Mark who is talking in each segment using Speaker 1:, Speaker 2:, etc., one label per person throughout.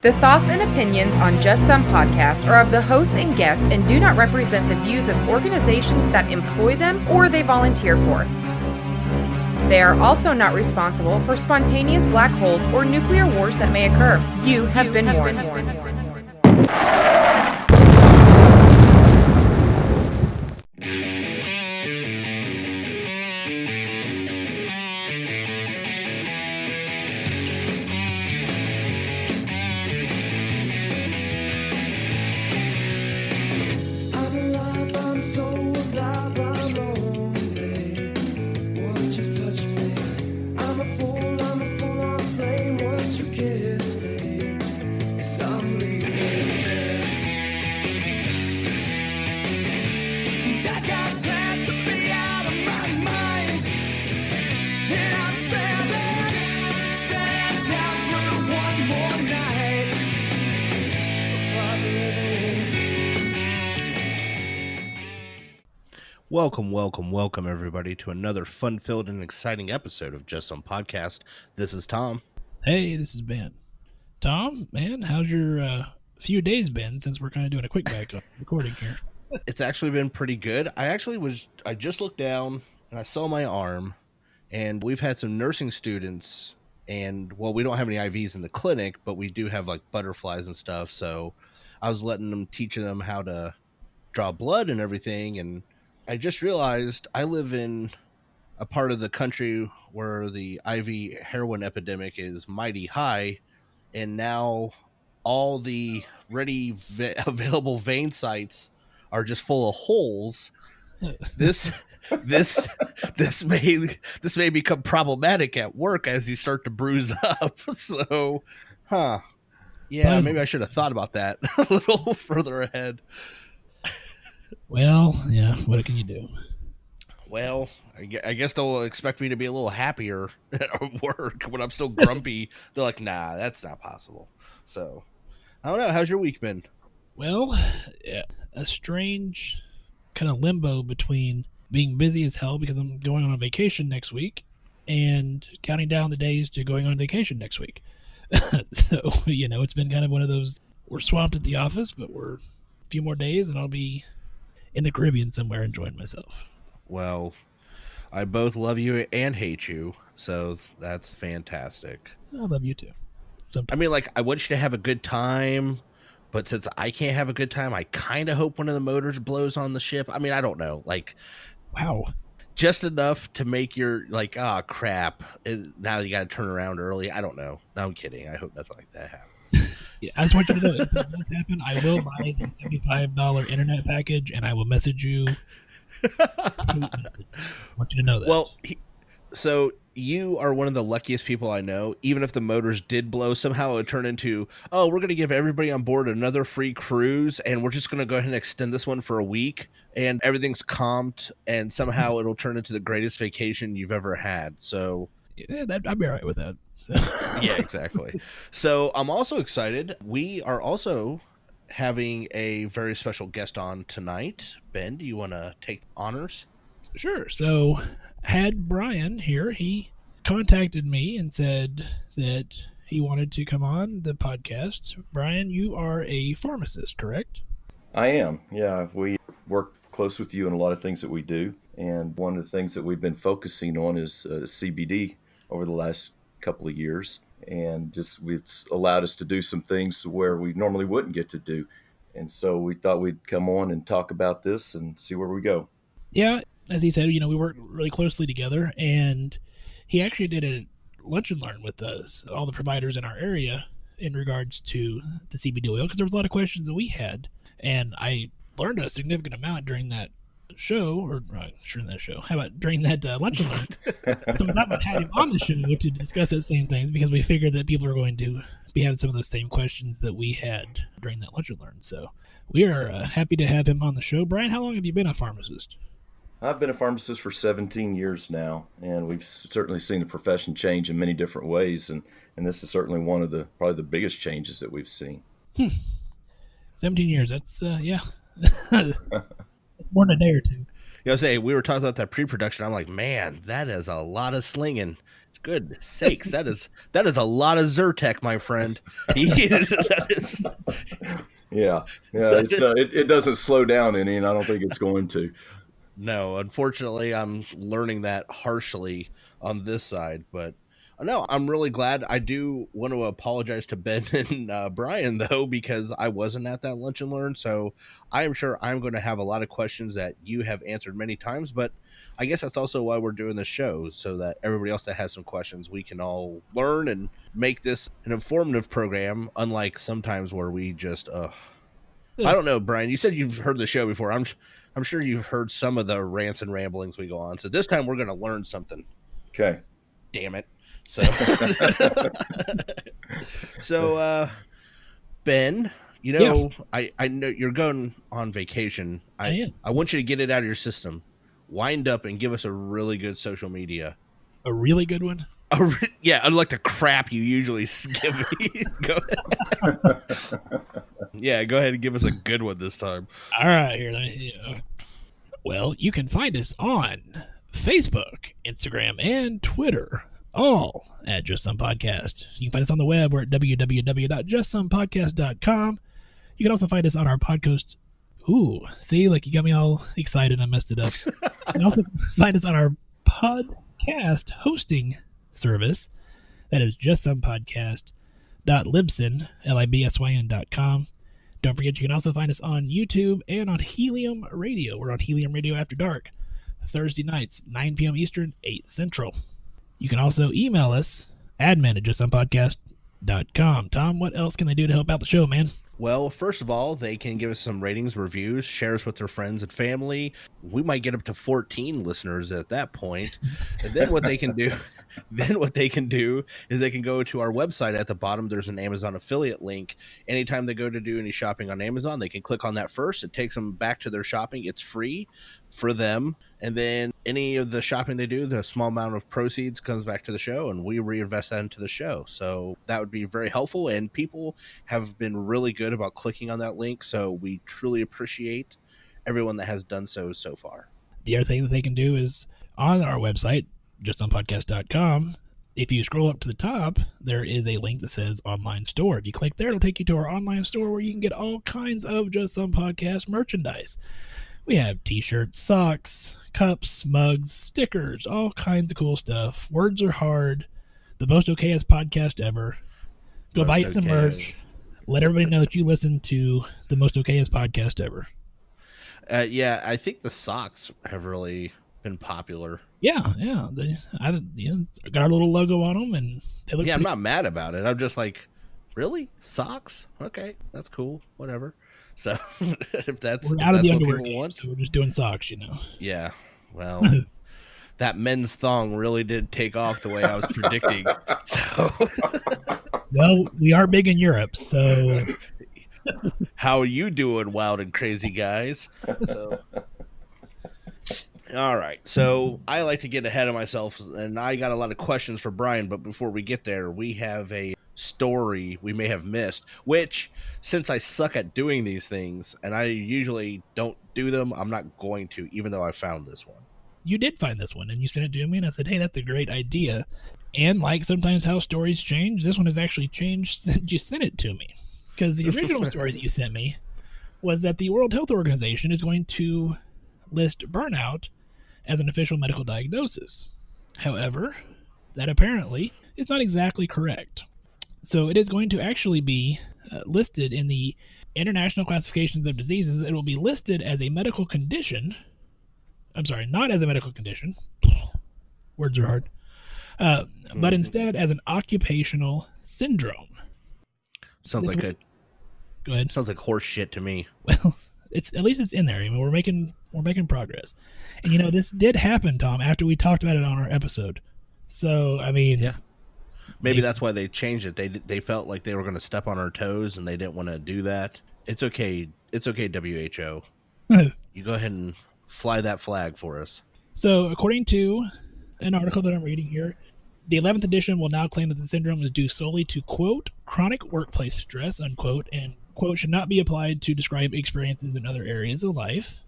Speaker 1: The thoughts and opinions on Just Some Podcast are of the hosts and guests and do not represent the views of organizations that employ them or they volunteer for. They are also not responsible for spontaneous black holes or nuclear wars that may occur. You have been warned.
Speaker 2: Welcome everybody to another fun-filled and exciting episode of Just Some Podcast. This is Tom.
Speaker 3: Hey, this is Ben. Tom, man, how's your few days been since we're kind of doing a quick back recording here?
Speaker 2: It's actually been pretty good. I just looked down and I saw my arm, and we've had some nursing students, and well, we don't have any IVs in the clinic, but we do have like butterflies and stuff. So I was teaching them how to draw blood and everything, and I just realized I live in a part of the country where the IV heroin epidemic is mighty high, and now all the available vein sites are just full of holes. This may become problematic at work as you start to bruise up. So, yeah, maybe I should have thought about that a little further ahead.
Speaker 3: Well, yeah, what can you do?
Speaker 2: Well, I guess they'll expect me to be a little happier at work when I'm still grumpy. They're like, nah, that's not possible. So, I don't know. How's your week been?
Speaker 3: Well, yeah, a strange kind of limbo between being busy as hell because I'm going on a vacation next week and counting down the days to going on vacation next week. So, it's been kind of one of those, we're swamped at the office, but we're a few more days and I'll be in the Caribbean somewhere enjoying myself.
Speaker 2: Well, I both love you and hate you, so that's fantastic.
Speaker 3: I love you too. Sometimes.
Speaker 2: I mean, like, I want you to have a good time, but since I can't have a good time, I kind of hope one of the motors blows on the ship. I mean, I don't know. Like,
Speaker 3: wow. Just
Speaker 2: enough to make your, like, crap. Now you got to turn around early. I don't know. No, I'm kidding. I hope nothing like that happens.
Speaker 3: Yeah, I just want you to know if that does happen, I will buy the $75 internet package and I will message you. I want you to know that.
Speaker 2: Well, so you are one of the luckiest people I know. Even if the motors did blow, somehow it would turn into, we're going to give everybody on board another free cruise, and we're just going to go ahead and extend this one for a week, and everything's comped, and somehow it'll turn into the greatest vacation you've ever had. So
Speaker 3: yeah, I'd be all right with that. So.
Speaker 2: Yeah, exactly. So I'm also excited. We are also having a very special guest on tonight. Ben, do you want to take honors?
Speaker 3: Sure. So had Brian here, he contacted me and said that he wanted to come on the podcast. Brian, you are a pharmacist, correct?
Speaker 4: I am. Yeah, we work close with you in a lot of things that we do. And one of the things that we've been focusing on is CBD over the last couple of years, and it's allowed us to do some things where we normally wouldn't get to do. And so we thought we'd come on and talk about this and see where we go.
Speaker 3: Yeah, as he said, we work really closely together, and he actually did a lunch and learn with us, all the providers in our area, in regards to the CBD oil, because there was a lot of questions that we had, and I learned a significant amount during that show, or during that show. How about during that lunch and learn? So we thought about having him on the show to discuss those same things, because we figured that people are going to be having some of those same questions that we had during that lunch and learn. So we are happy to have him on the show. Brian, how long have you been a pharmacist?
Speaker 4: I've been a pharmacist for 17 years now, and we've certainly seen the profession change in many different ways, and this is certainly one of probably the biggest changes that we've seen.
Speaker 3: 17 years, that's, yeah. It's more than a day or two.
Speaker 2: You know, we were talking about that pre-production. I'm like, man, that is a lot of slinging. Goodness sakes, that is a lot of Zyrtec, my friend. That is,
Speaker 4: Yeah. It doesn't slow down any, and I don't think it's going to.
Speaker 2: no, unfortunately, I'm learning that harshly on this side, but no, I'm really glad. I do want to apologize to Ben and Brian, though, because I wasn't at that lunch and learn. So I am sure I'm going to have a lot of questions that you have answered many times. But I guess that's also why we're doing this show, so that everybody else that has some questions, we can all learn and make this an informative program, unlike sometimes where we just, I don't know, Brian, you said you've heard the show before. I'm sure you've heard some of the rants and ramblings we go on. So this time we're going to learn something.
Speaker 4: Okay.
Speaker 2: Damn it. So, Ben,
Speaker 3: Yeah.
Speaker 2: I know you're going on vacation.
Speaker 3: I am.
Speaker 2: I want you to get it out of your system. Wind up and give us a really good social media.
Speaker 3: A really good one?
Speaker 2: Yeah, unlike the crap you usually give me. Go ahead. Yeah, go ahead and give us a good one this time.
Speaker 3: All right, here. Well, you can find us on Facebook, Instagram, and Twitter, all at Just Some Podcast. You can find us on the web. We're at www.justsomepodcast.com. You can also find us on our podcast. Ooh, see, like you got me all excited. I messed it up. You can also find us on our podcast hosting service. That is justsomepodcast.libsyn.com. Don't forget, you can also find us on YouTube and on Helium Radio. We're on Helium Radio After Dark, Thursday nights, 9 p.m. Eastern, 8 Central. You can also email us, admin@justsomepodcast.com. Tom, what else can they do to help out the show, man?
Speaker 2: Well, first of all, they can give us some ratings, reviews, share us with their friends and family. We might get up to 14 listeners at that point. And then what they can do, is they can go to our website. At the bottom, there's an Amazon affiliate link. Anytime they go to do any shopping on Amazon, they can click on that first. It takes them back to their shopping. It's free for them. And then any of the shopping they do, the small amount of proceeds comes back to the show, and we reinvest that into the show. So that would be very helpful. And people have been really good about clicking on that link. So we truly appreciate everyone that has done so far.
Speaker 3: The other thing that they can do is on our website, justsomepodcast.com. If you scroll up to the top, there is a link that says online store. If you click there, it'll take you to our online store where you can get all kinds of Just Some Podcast merchandise. We have t-shirts, socks, cups, mugs, stickers, all kinds of cool stuff. Words are hard. The most okayest podcast ever. Go buy some merch. Let everybody know that you listen to the most okayest podcast ever.
Speaker 2: Yeah, I think the socks have really been popular.
Speaker 3: Yeah. I got our little logo on them, and they look.
Speaker 2: Yeah, I'm not mad about it. I'm just like, really, socks? Okay, that's cool. Whatever. So if that's
Speaker 3: we're out of the
Speaker 2: what
Speaker 3: underwear
Speaker 2: people
Speaker 3: game,
Speaker 2: want,
Speaker 3: so we're just doing socks,
Speaker 2: Yeah. Well, that men's thong really did take off the way I was predicting. So.
Speaker 3: Well, we are big in Europe, so.
Speaker 2: How are you doing, wild and crazy guys? All right, so I like to get ahead of myself, and I got a lot of questions for Brian, but before we get there, we have a story we may have missed, which, since I suck at doing these things, and I usually don't do them, I'm not going to, even though I found this one.
Speaker 3: You did find this one, and you sent it to me, and I said, hey, that's a great idea. And like sometimes how stories change, this one has actually changed since you sent it to me. Because the original story that you sent me was that the World Health Organization is going to list burnout as an official medical diagnosis. However, that apparently is not exactly correct. So it is going to actually be listed in the International Classifications of Diseases. It will be listed as a medical condition. I'm sorry, not as a medical condition. Words are hard. But instead as an occupational syndrome.
Speaker 2: Sounds like
Speaker 3: Go ahead.
Speaker 2: Sounds like horse shit to me.
Speaker 3: Well, at least it's in there. I mean, we're making progress. And this did happen, Tom, after we talked about it on our episode. So, I mean,
Speaker 2: yeah. Maybe that's why they changed it. They felt like they were going to step on our toes, and they didn't want to do that. It's okay. It's okay, WHO. You go ahead and fly that flag for us. So,
Speaker 3: according to an article that I'm reading here, the 11th edition will now claim that the syndrome is due solely to, quote, chronic workplace stress, unquote, and, quote, should not be applied to describe experiences in other areas of life.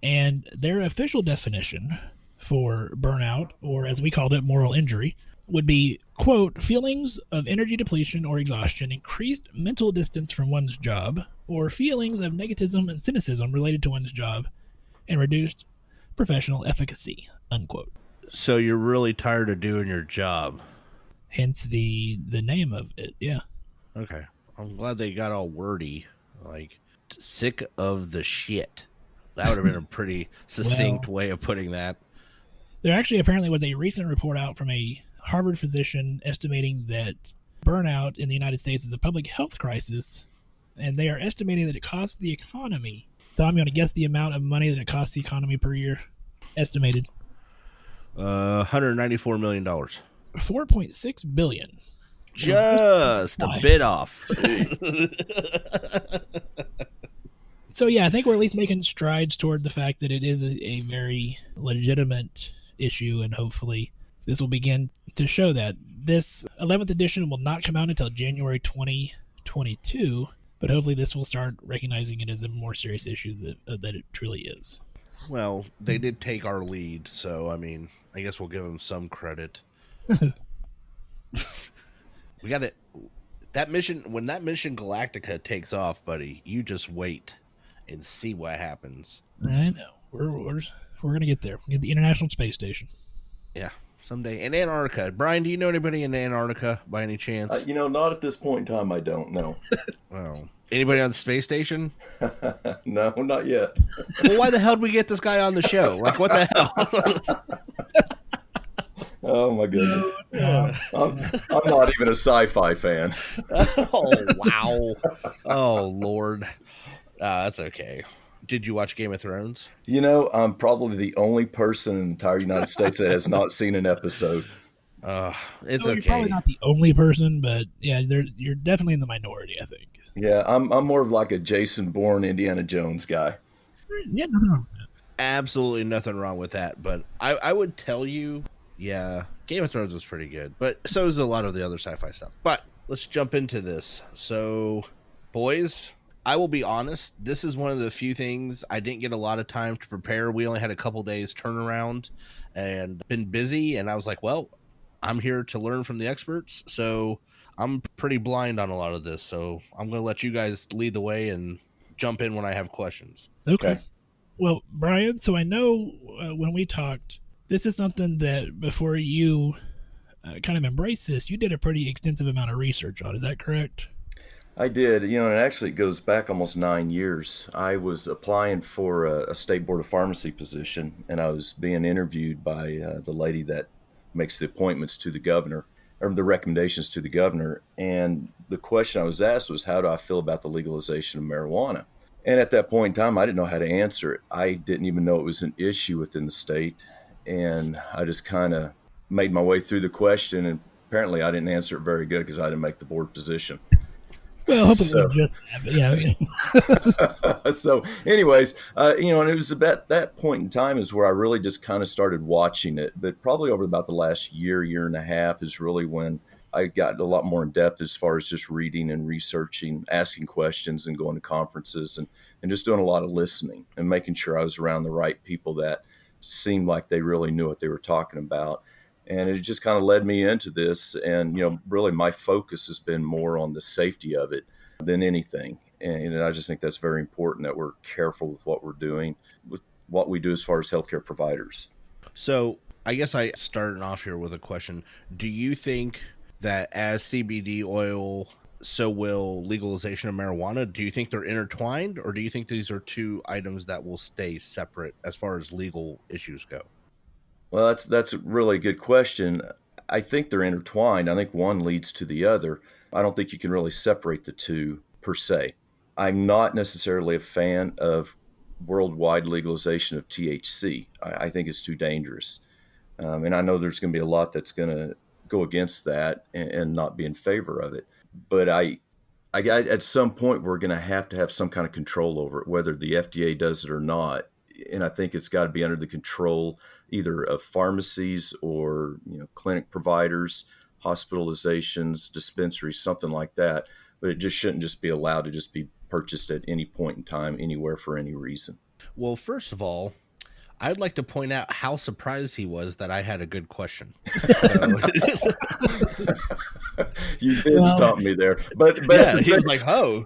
Speaker 3: And their official definition for burnout, or as we called it, moral injury, would be, quote, feelings of energy depletion or exhaustion, increased mental distance from one's job, or feelings of negativism and cynicism related to one's job, and reduced professional efficacy, unquote.
Speaker 2: So you're really tired of doing your job.
Speaker 3: Hence the name of it, yeah.
Speaker 2: Okay. I'm glad they got all wordy. Like, sick of the shit. That would have been a pretty succinct way of putting that.
Speaker 3: There actually apparently was a recent report out from a Harvard physician estimating that burnout in the United States is a public health crisis, and they are estimating that it costs the economy. Tom, you want to guess the amount of money that it costs the economy per year? Estimated.
Speaker 2: $194 million.
Speaker 3: $4.6 billion.
Speaker 2: Just a bit off.
Speaker 3: So yeah, I think we're at least making strides toward the fact that it is a very legitimate issue, and hopefully this will begin to show that. This 11th edition will not come out until January 2022, but hopefully this will start recognizing it as a more serious issue that it truly is.
Speaker 2: Well, they did take our lead, so I mean, I guess we'll give them some credit. We got it. That mission, when that mission Galactica takes off, buddy, you just wait and see what happens.
Speaker 3: I know. We're gonna get there. We'll get the International Space Station.
Speaker 2: Yeah, someday. In Antarctica. Brian, do you know anybody in Antarctica by any chance?
Speaker 4: Not at this point in time. I don't know.
Speaker 2: Well, anybody on the space station?
Speaker 4: No, not yet.
Speaker 2: Well, why the hell did we get this guy on the show? Like, what the hell?
Speaker 4: Oh my goodness! I'm not even a sci-fi fan.
Speaker 2: Oh wow! Oh Lord, that's okay. Did you watch Game of Thrones?
Speaker 4: I'm probably the only person in the entire United States that has not seen an episode.
Speaker 2: It's
Speaker 3: You're
Speaker 2: okay.
Speaker 3: probably not the only person, but yeah, you're definitely in the minority, I think.
Speaker 4: Yeah, I'm more of like a Jason Bourne, Indiana Jones guy.
Speaker 3: Yeah, nothing wrong with that.
Speaker 2: Absolutely nothing wrong with that. But I would tell you, yeah, Game of Thrones was pretty good. But so is a lot of the other sci-fi stuff. But let's jump into this. So, boys, I will be honest. This is one of the few things I didn't get a lot of time to prepare. We only had a couple days turnaround and been busy. And I was like, well, I'm here to learn from the experts. So I'm pretty blind on a lot of this. So I'm going to let you guys lead the way and jump in when I have questions.
Speaker 3: Okay. Well, Brian, so I know when we talked, this is something that before you kind of embrace this, you did a pretty extensive amount of research on. Is that correct?
Speaker 4: I did. And actually it goes back almost 9 years. I was applying for a state board of pharmacy position, and I was being interviewed by the lady that makes the appointments to the governor, or the recommendations to the governor. And the question I was asked was, how do I feel about the legalization of marijuana? And at that point in time, I didn't know how to answer it. I didn't even know it was an issue within the state. And I just kind of made my way through the question. And apparently I didn't answer it very good because I didn't make the board position.
Speaker 3: Well, hopefully, yeah.
Speaker 4: So anyways, and it was about that point in time is where I really just kind of started watching it. But probably over about the last year and a half is really when I got a lot more in depth as far as just reading and researching, asking questions and going to conferences and just doing a lot of listening and making sure I was around the right people that seemed like they really knew what they were talking about. And it just kind of led me into this. And, really my focus has been more on the safety of it than anything. And I just think that's very important that we're careful with what we're doing, with what we do as far as healthcare providers.
Speaker 2: So I guess I started off here with a question. Do you think that as CBD oil, so will legalization of marijuana? Do you think they're intertwined, or do you think these are two items that will stay separate as far as legal issues go?
Speaker 4: Well, that's a really good question. I think they're intertwined. I think one leads to the other. I don't think you can really separate the two per se. I'm not necessarily a fan of worldwide legalization of THC. I think it's too dangerous. And I know there's going to be a lot that's going to go against that and not be in favor of it. But I at some point, we're going to have some kind of control over it, whether the FDA does it or not. And I think it's got to be under the control either of pharmacies or clinic providers, hospitalizations, dispensaries, something like that. But it just shouldn't just be allowed to just be purchased at any point in time, anywhere, for any reason.
Speaker 2: Well, first of all, I'd like to point out how surprised he was that I had a good question. So,
Speaker 4: You did stump me there, but
Speaker 2: yeah, he was like, "Oh,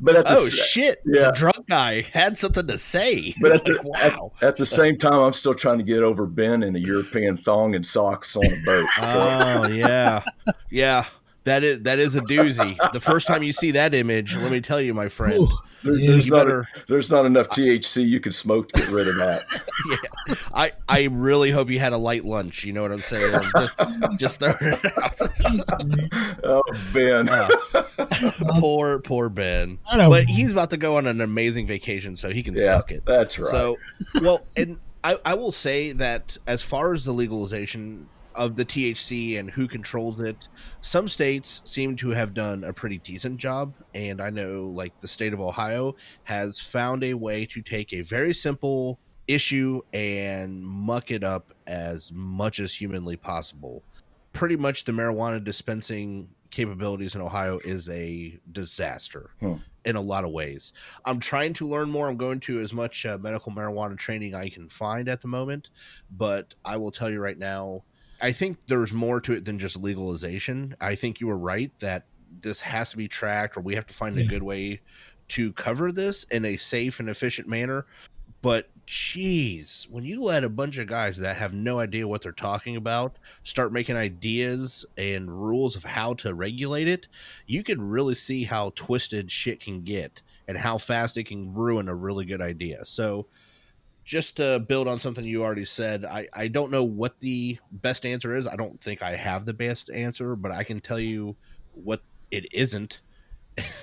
Speaker 2: shit!"
Speaker 4: Yeah.
Speaker 2: The drunk guy had something to say.
Speaker 4: But
Speaker 2: Wow.
Speaker 4: At the same time, I'm still trying to get over Ben in a European thong and socks on a boat. So.
Speaker 2: Oh yeah. That is a doozy. The first time you see that image, let me tell you, my friend.
Speaker 3: Ooh.
Speaker 4: There's not enough THC you can smoke to get rid of that.
Speaker 2: Yeah, I really hope you had a light lunch. You know what I'm saying? Just throwing it out.
Speaker 4: Oh, Ben.
Speaker 2: Poor Ben. But he's about to go on an amazing vacation, so he can suck it.
Speaker 4: That's right.
Speaker 2: So, well, and I will say that as far as the legalization of the THC and who controls it, some states seem to have done a pretty decent job. And I know like the state of Ohio has found a way to take a very simple issue and muck it up as much as humanly possible. Pretty much the marijuana dispensing capabilities in Ohio is a disaster in a lot of ways. I'm trying to learn more. I'm going to as much medical marijuana training I can find at the moment, but I will tell you right now, I think there's more to it than just legalization. I think you were right that this has to be tracked, or we have to find a good way to cover this in a safe and efficient manner. But geez, when you let a bunch of guys that have no idea what they're talking about start making ideas and rules of how to regulate it, you could really see how twisted shit can get and how fast it can ruin a really good idea. So just to build on something you already said, I don't know what the best answer is. I don't think I have the best answer, but I can tell you what it isn't.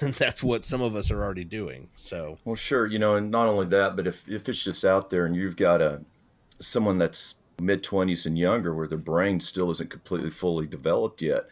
Speaker 2: And that's what some of us are already doing. So,
Speaker 4: well, sure. And not only that, but if it's just out there and you've got someone that's mid-20s and younger where their brain still isn't completely fully developed yet,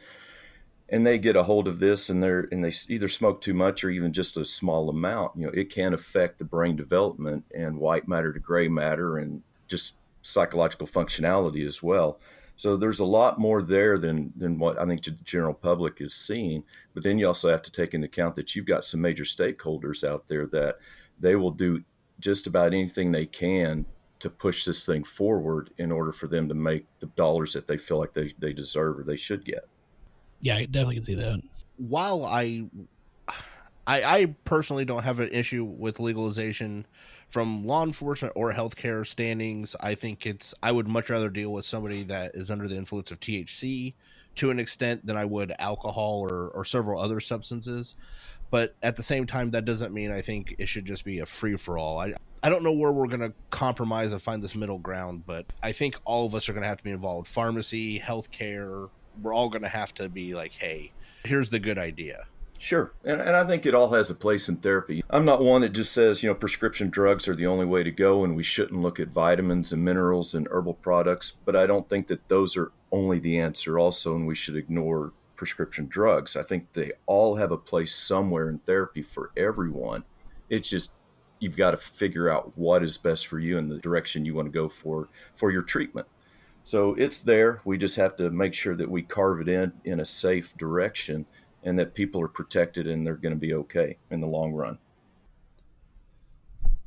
Speaker 4: and they get a hold of this and they either smoke too much or even just a small amount, it can affect the brain development and white matter to gray matter and just psychological functionality as well. So there's a lot more there than what I think the general public is seeing. But then you also have to take into account that you've got some major stakeholders out there that they will do just about anything they can to push this thing forward in order for them to make the dollars that they feel like they deserve or they should get.
Speaker 3: Yeah, I definitely can see that.
Speaker 2: While I personally don't have an issue with legalization from law enforcement or healthcare standings, I think I would much rather deal with somebody that is under the influence of THC to an extent than I would alcohol or several other substances. But at the same time, that doesn't mean I think it should just be a free-for-all. I don't know where we're going to compromise and find this middle ground, but I think all of us are going to have to be involved. Pharmacy, healthcare, we're all going to have to be like, hey, here's the good idea.
Speaker 4: Sure. And I think it all has a place in therapy. I'm not one that just says, prescription drugs are the only way to go and we shouldn't look at vitamins and minerals and herbal products, but I don't think that those are only the answer also, and we should ignore prescription drugs. I think they all have a place somewhere in therapy for everyone. It's just, you've got to figure out what is best for you and the direction you want to go for your treatment. So it's there. We just have to make sure that we carve it in a safe direction and that people are protected and they're going to be okay in the long run.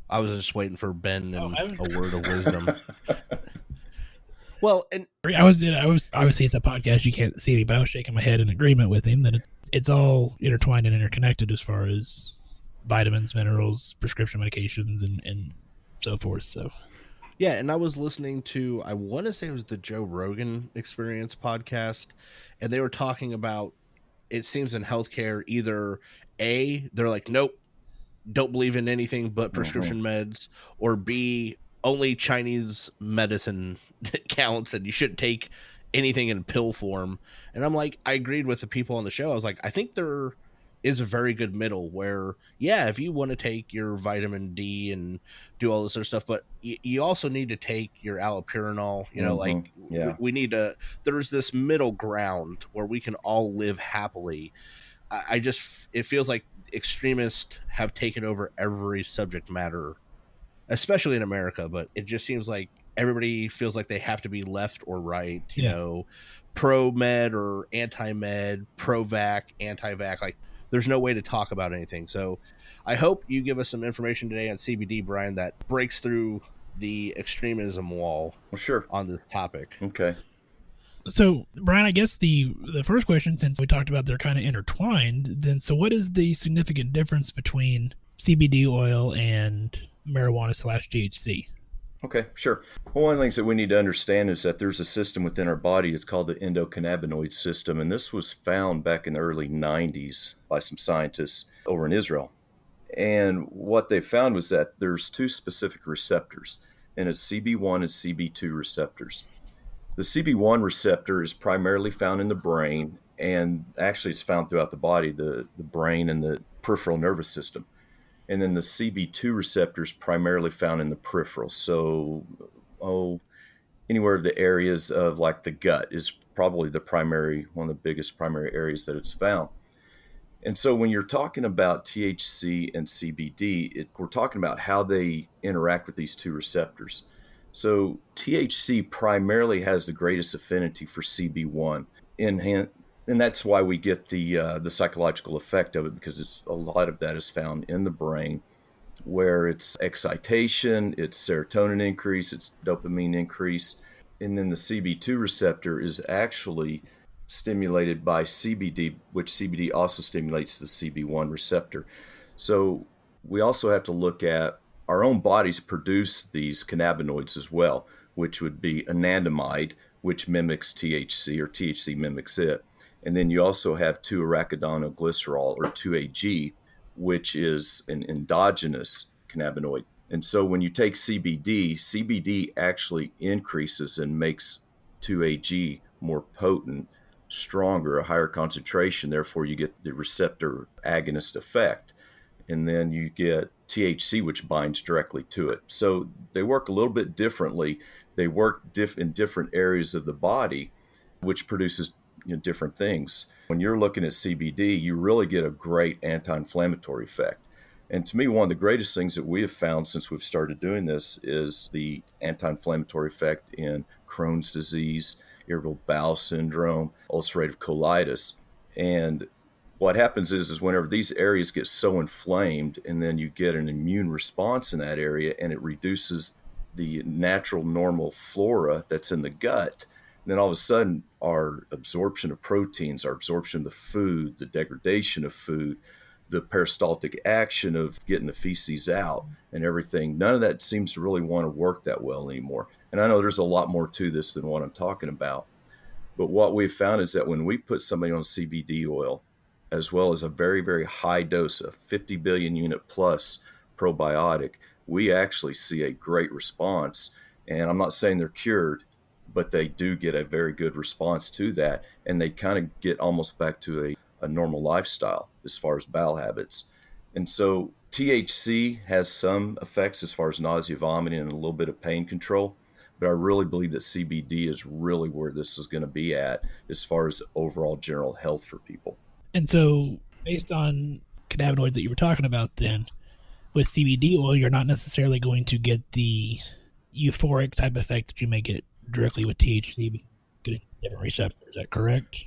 Speaker 2: I was just waiting for Ben and a word of wisdom. Well, and
Speaker 3: obviously it's a podcast, you can't see me, but I was shaking my head in agreement with him that it's all intertwined and interconnected as far as vitamins, minerals, prescription medications, and so forth. So.
Speaker 2: Yeah, and I was listening to, I want to say it was the Joe Rogan Experience podcast, and they were talking about, it seems in healthcare, either A, they're like, nope, don't believe in anything but prescription meds, or B, only Chinese medicine counts and you shouldn't take anything in pill form. And I'm like, I agreed with the people on the show. I was like, I think there is a very good middle where, yeah, if you want to take your vitamin D and do all this other stuff, but you also need to take your allopurinol, we need to, there's this middle ground where we can all live happily. It feels like extremists have taken over every subject matter, especially in America, but it just seems like everybody feels like they have to be left or right, you know, pro-med or anti-med, pro-vac, anti-vac, like there's no way to talk about anything. So I hope you give us some information today on CBD, Brian, that breaks through the extremism wall
Speaker 4: Well, sure.
Speaker 2: on this topic.
Speaker 4: Okay.
Speaker 3: So, Brian, I guess the first question, since we talked about they're kind of intertwined, then so what is the significant difference between CBD oil and marijuana / THC?
Speaker 4: Okay, sure. Well, one of the things that we need to understand is that there's a system within our body. It's called the endocannabinoid system, and this was found back in the early 90s by some scientists over in Israel. And what they found was that there's two specific receptors, and it's CB1 and CB2 receptors. The CB1 receptor is primarily found in the brain, and actually it's found throughout the body, the brain and the peripheral nervous system. And then the CB2 receptor is primarily found in the peripheral. So, anywhere the areas of like the gut is probably one of the biggest primary areas that it's found. And so when you're talking about THC and CBD, we're talking about how they interact with these two receptors. So THC primarily has the greatest affinity for CB1 and that's why we get the psychological effect of it, because a lot of that is found in the brain, where it's excitation, it's serotonin increase, it's dopamine increase, and then the CB2 receptor is actually stimulated by CBD, which CBD also stimulates the CB1 receptor. So we also have to look at our own bodies produce these cannabinoids as well, which would be anandamide, which mimics THC, or THC mimics it. And then you also have 2-arachidonoglycerol, or 2-AG, which is an endogenous cannabinoid. And so when you take CBD actually increases and makes 2-AG more potent, stronger, a higher concentration. Therefore, you get the receptor agonist effect. And then you get THC, which binds directly to it. So they work a little bit differently. They work in different areas of the body, which produces different things. When you're looking at CBD, you really get a great anti-inflammatory effect. And to me, one of the greatest things that we have found since we've started doing this is the anti-inflammatory effect in Crohn's disease, irritable bowel syndrome, ulcerative colitis. And what happens is whenever these areas get so inflamed, and then you get an immune response in that area, and it reduces the natural normal flora that's in the gut, then all of a sudden our absorption of proteins, our absorption of the food, the degradation of food, the peristaltic action of getting the feces out and everything, none of that seems to really want to work that well anymore. And I know there's a lot more to this than what I'm talking about. But what we've found is that when we put somebody on CBD oil, as well as a very, very high dose of 50 billion unit plus probiotic, we actually see a great response. And I'm not saying they're cured, but they do get a very good response to that. And they kind of get almost back to a normal lifestyle as far as bowel habits. And so THC has some effects as far as nausea, vomiting, and a little bit of pain control. But I really believe that CBD is really where this is going to be at as far as overall general health for people.
Speaker 3: And so, based on cannabinoids that you were talking about, then with CBD oil, you're not necessarily going to get the euphoric type effect that you may get directly with THC, getting different receptors. Is that correct?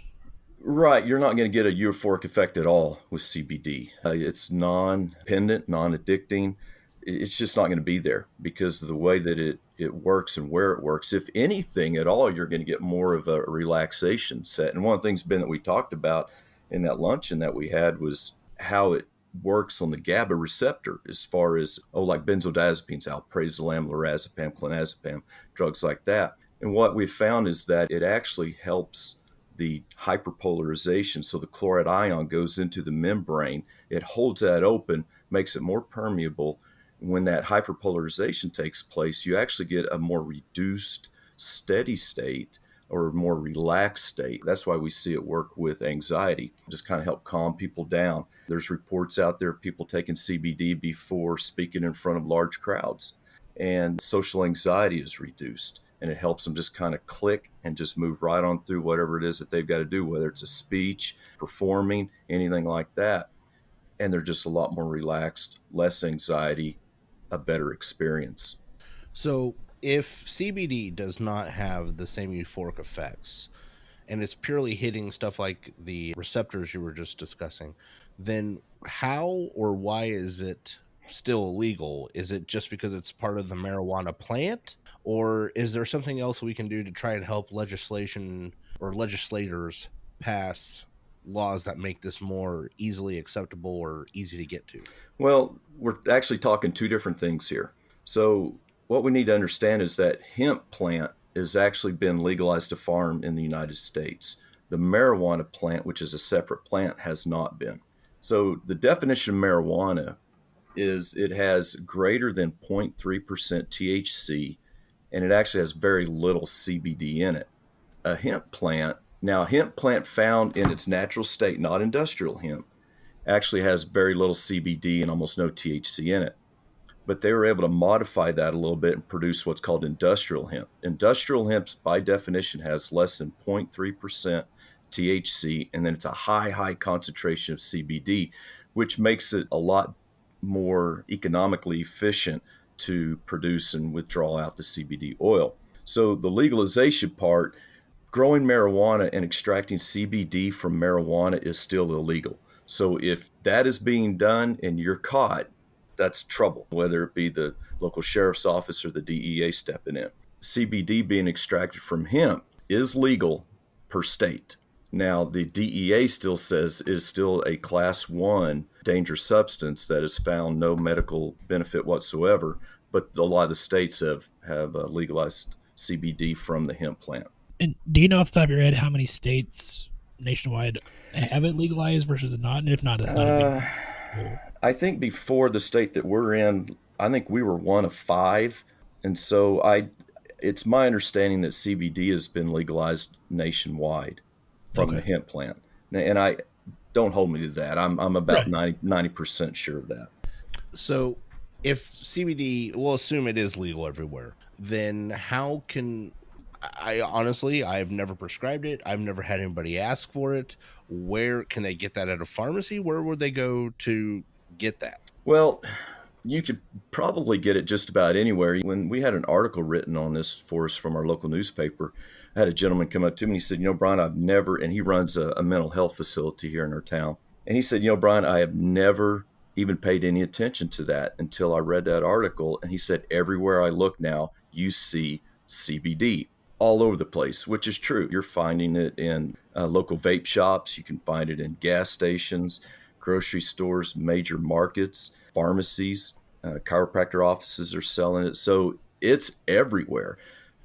Speaker 4: Right. You're not going to get a euphoric effect at all with CBD. It's non-dependent, non-addicting. It's just not going to be there because of the way that it works and where it works. If anything at all, you're going to get more of a relaxation set. And one of the things, Ben, that we talked about in that luncheon that we had was how it works on the GABA receptor as far as, like benzodiazepines, alprazolam, lorazepam, clonazepam, drugs like that. And what we found is that it actually helps the hyperpolarization. So the chloride ion goes into the membrane. It holds that open, makes it more permeable. When that hyperpolarization takes place, you actually get a more reduced steady state or more relaxed state. That's why we see it work with anxiety, just kind of help calm people down. There's reports out there of people taking CBD before speaking in front of large crowds, and social anxiety is reduced, and it helps them just kind of click and just move right on through whatever it is that they've got to do, whether it's a speech, performing, anything like that. And they're just a lot more relaxed, less anxiety, a better experience.
Speaker 2: So if CBD does not have the same euphoric effects and it's purely hitting stuff like the receptors you were just discussing, then how or why is it still illegal? Is it just because it's part of the marijuana plant, or is there something else we can do to try and help legislation or legislators pass laws that make this more easily acceptable or easy to get to?
Speaker 4: Well, we're actually talking two different things here. So, what we need to understand is that hemp plant has actually been legalized to farm in the United States. The marijuana plant, which is a separate plant, has not been. So, the definition of marijuana is it has greater than 0.3% THC, and it actually has very little CBD in it. A hemp plant, now, hemp plant found in its natural state, not industrial hemp, actually has very little CBD and almost no THC in it. But they were able to modify that a little bit and produce what's called industrial hemp. Industrial hemp, by definition, has less than 0.3% THC, and then it's a high concentration of CBD, which makes it a lot more economically efficient to produce and withdraw out the CBD oil. So the legalization part, growing marijuana and extracting CBD from marijuana is still illegal. So if that is being done and you're caught, that's trouble, whether it be the local sheriff's office or the DEA stepping in. CBD being extracted from hemp is legal per state. Now, the DEA still says it is still a class 1 dangerous substance that has found no medical benefit whatsoever, but a lot of the states have legalized CBD from the hemp plant.
Speaker 3: And do you know off the top of your head how many states nationwide have it legalized versus not? And if not, that's not a big deal.
Speaker 4: I think before the state that we're in, I think we were one of 5. And so it's my understanding that CBD has been legalized nationwide from the hemp plant. And I don't hold me to that. I'm about 90% sure of that.
Speaker 2: So if CBD, we'll assume it is legal everywhere, then how can I've never prescribed it. I've never had anybody ask for it. Where can they get that at a pharmacy? Where would they go to get that?
Speaker 4: Well, you could probably get it just about anywhere. When we had an article written on this for us from our local newspaper, I had a gentleman come up to me and he said, Brian, I've never, and he runs a mental health facility here in our town. And he said, Brian, I have never even paid any attention to that until I read that article. And he said, everywhere I look now, you see CBD all over the place, which is true. You're finding it in local vape shops. You can find it in gas stations, grocery stores, major markets, pharmacies, chiropractor offices are selling it. So it's everywhere.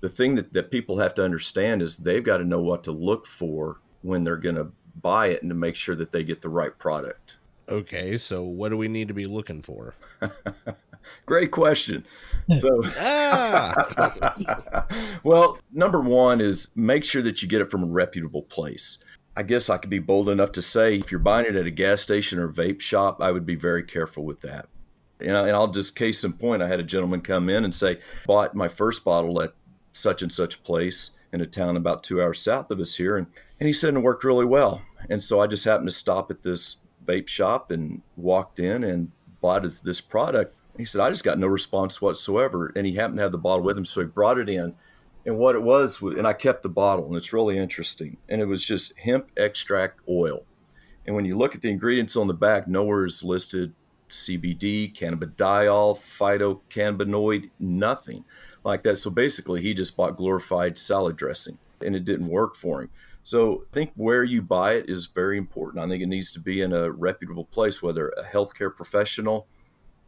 Speaker 4: The thing that people have to understand is they've got to know what to look for when they're going to buy it and to make sure that they get the right product.
Speaker 2: Okay, so what do we need to be looking for?
Speaker 4: Great question. So, well, number one is make sure that you get it from a reputable place. I guess I could be bold enough to say if you're buying it at a gas station or vape shop, I would be very careful with that. And I'll just case in point, I had a gentleman come in and say, bought my first bottle at such and such place in a town about 2 hours south of us here. And he said it worked really well. And so I just happened to stop at this vape shop and walked in and bought this product. He said, I just got no response whatsoever. And he happened to have the bottle with him. So he brought it in. And what it was, and I kept the bottle, and it's really interesting. And it was just hemp extract oil. And when you look at the ingredients on the back, nowhere is listed CBD, cannabidiol, phytocannabinoid, nothing like that. So basically, he just bought glorified salad dressing, and it didn't work for him. So I think where you buy it is very important. I think it needs to be in a reputable place, whether a healthcare professional,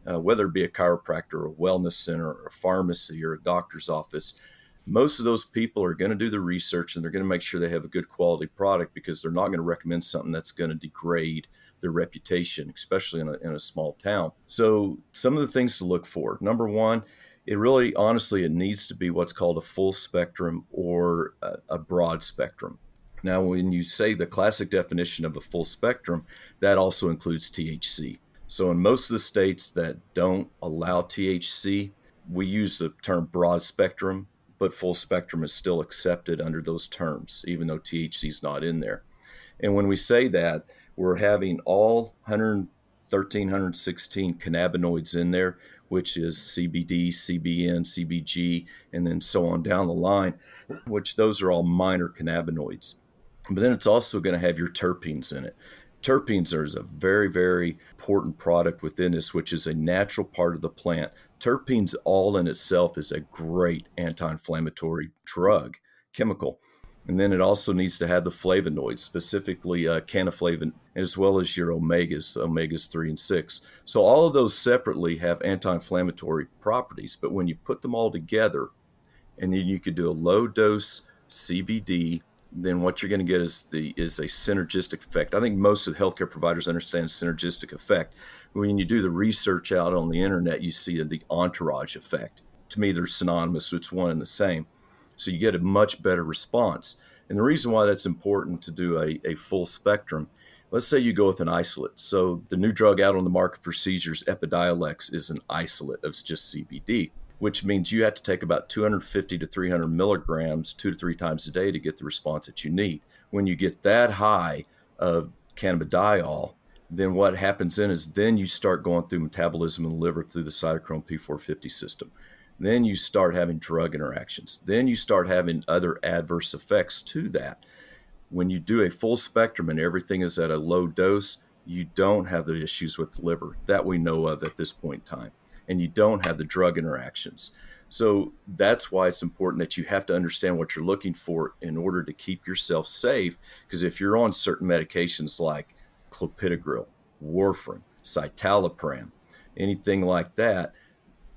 Speaker 4: whether it be a chiropractor, or a wellness center, or a pharmacy, or a doctor's office. Most of those people are going to do the research and they're going to make sure they have a good quality product, because they're not going to recommend something that's going to degrade their reputation, especially in a small town. So some of the things to look for. Number one, it really, honestly, it needs to be what's called a full spectrum or a broad spectrum. Now, when you say the classic definition of a full spectrum, that also includes THC. So in most of the states that don't allow THC, we use the term broad spectrum, but full spectrum is still accepted under those terms, even though THC is not in there. And when we say that, we're having all 113, 116 cannabinoids in there, which is CBD, CBN, CBG, and then so on down the line, which those are all minor cannabinoids. But then it's also going to have your terpenes in it. Terpenes is a very, very important product within this, which is a natural part of the plant. Terpenes all in itself is a great anti-inflammatory drug, chemical. And then it also needs to have the flavonoids, specifically canaflavin, as well as your omegas 3 and 6. So all of those separately have anti-inflammatory properties, but when you put them all together, and then you could do a low dose CBD, then what you're going to get is a synergistic effect. I think most of the healthcare providers understand synergistic effect. When you do the research out on the internet, you see the entourage effect. To me, they're synonymous. It's one and the same. So you get a much better response. And the reason why that's important to do a full spectrum, let's say you go with an isolate. So the new drug out on the market for seizures, Epidiolex, is an isolate of just CBD, which means you have to take about 250 to 300 milligrams 2 to 3 times a day to get the response that you need. When you get that high of cannabidiol, then what happens then you start going through metabolism in the liver through the cytochrome P450 system. Then you start having drug interactions. Then you start having other adverse effects to that. When you do a full spectrum and everything is at a low dose, you don't have the issues with the liver that we know of at this point in time. And you don't have the drug interactions. So that's why it's important that you have to understand what you're looking for in order to keep yourself safe. Because if you're on certain medications like clopidogrel, warfarin, citalopram, anything like that,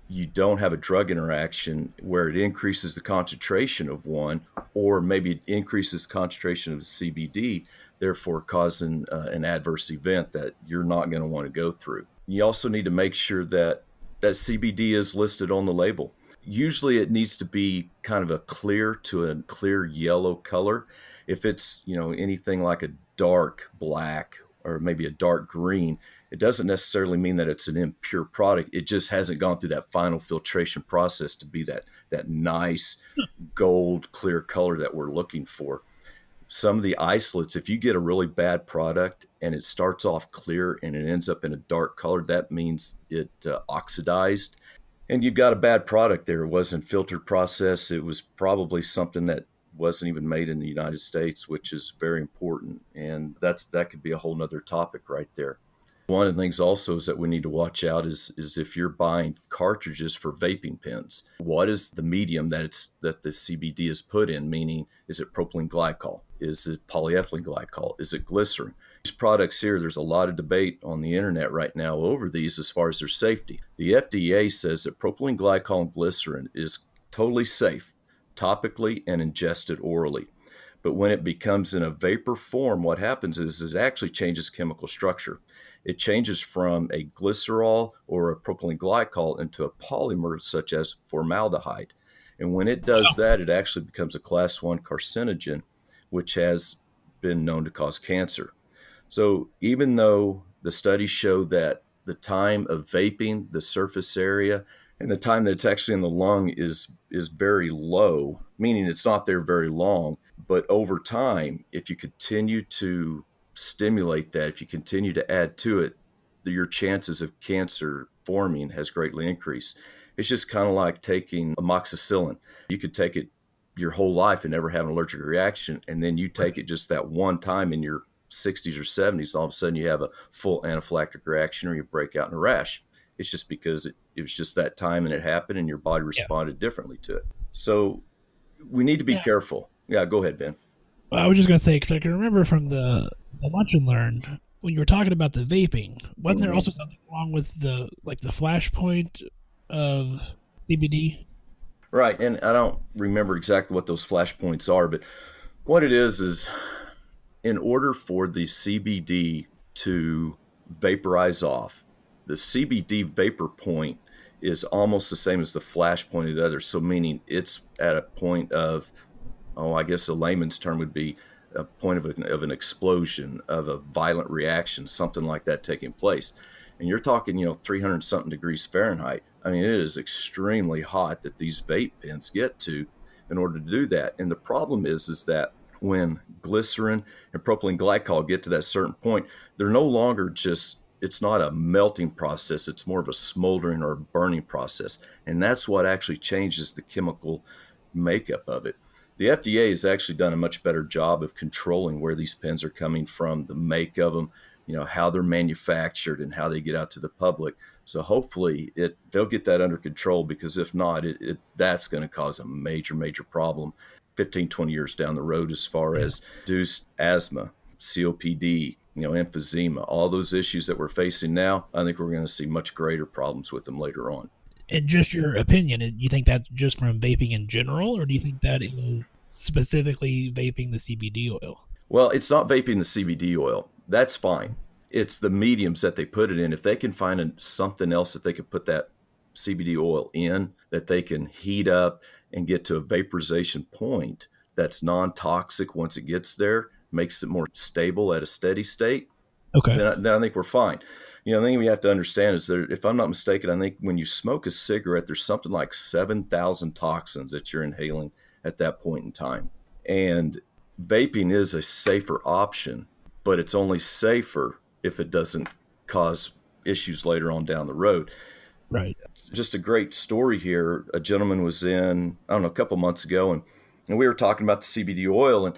Speaker 4: you don't have a drug interaction where it increases the concentration of one, or maybe it increases the concentration of the CBD, therefore causing an adverse event that you're not going to want to go through. You also need to make sure that CBD is listed on the label. Usually it needs to be kind of a clear to a clear yellow color. If it's, anything like a dark black or maybe a dark green, it doesn't necessarily mean that it's an impure product. It just hasn't gone through that final filtration process to be that nice gold clear color that we're looking for. Some of the isolates, if you get a really bad product and it starts off clear and it ends up in a dark color, that means it oxidized and you've got a bad product there. It wasn't filtered process. It was probably something that wasn't even made in the United States, which is very important. And that could be a whole nother topic right there. One of the things also is that we need to watch out is if you're buying cartridges for vaping pens, what is the medium that the CBD is put in? Meaning, is it propylene glycol? Is it polyethylene glycol? Is it glycerin? These products here, there's a lot of debate on the internet right now over these as far as their safety. The FDA says that propylene glycol and glycerin is totally safe, topically and ingested orally. But when it becomes in a vapor form, what happens is it actually changes chemical structure. It changes from a glycerol or a propylene glycol into a polymer such as formaldehyde. And when it does that, it actually becomes a class 1 carcinogen, which has been known to cause cancer. So even though the studies show that the time of vaping, the surface area, and the time that it's actually in the lung is very low, meaning it's not there very long, but over time, if you continue to stimulate that, if you continue to add to it, your chances of cancer forming has greatly increased. It's just kind of like taking amoxicillin. You could take it your whole life and never have an allergic reaction, and then you take it just that one time in your 60s or 70s, and all of a sudden you have a full anaphylactic reaction or you break out in a rash. It's just because it was just that time and it happened and your body responded differently to it. So we need to be careful. Yeah, go ahead, Ben.
Speaker 3: Well, I was just going to say, because I can remember from the Lunch and Learn, when you were talking about the vaping, wasn't there also something wrong with the flashpoint of CBD?
Speaker 4: Right, and I don't remember exactly what those flashpoints are, but what it is in order for the CBD to vaporize off, the CBD vapor point is almost the same as the flash point of the other. So meaning it's at a point of, I guess a layman's term would be a point of an explosion, of a violent reaction, something like that taking place. And you're talking, 300 something degrees Fahrenheit. I mean, it is extremely hot that these vape pens get to in order to do that. And the problem is that when glycerin and propylene glycol get to that certain point, they're no longer it's not a melting process. It's more of a smoldering or a burning process. And that's what actually changes the chemical makeup of it. The FDA has actually done a much better job of controlling where these pens are coming from, the make of them, how they're manufactured and how they get out to the public. So hopefully they'll get that under control, because if not, that's going to cause a major, major problem 15, 20 years down the road, as far as reduced asthma, COPD, emphysema, all those issues that we're facing now. I think we're going to see much greater problems with them later on.
Speaker 3: And just your opinion, you think that's just from vaping in general, or do you think that is specifically vaping the CBD oil?
Speaker 4: Well, it's not vaping the CBD oil. That's fine. It's the mediums that they put it in. If they can find something else that they could put that CBD oil in, that they can heat up and get to a vaporization point that's non-toxic once it gets there, makes it more stable at a steady state,
Speaker 3: okay,
Speaker 4: then I think we're fine. The thing we have to understand is that, if I'm not mistaken, I think when you smoke a cigarette, there's something like 7,000 toxins that you're inhaling at that point in time. And vaping is a safer option, but it's only safer if it doesn't cause issues later on down the road.
Speaker 3: Right.
Speaker 4: Just a great story here. A gentleman was in, I don't know, a couple months ago, and we were talking about the CBD oil, and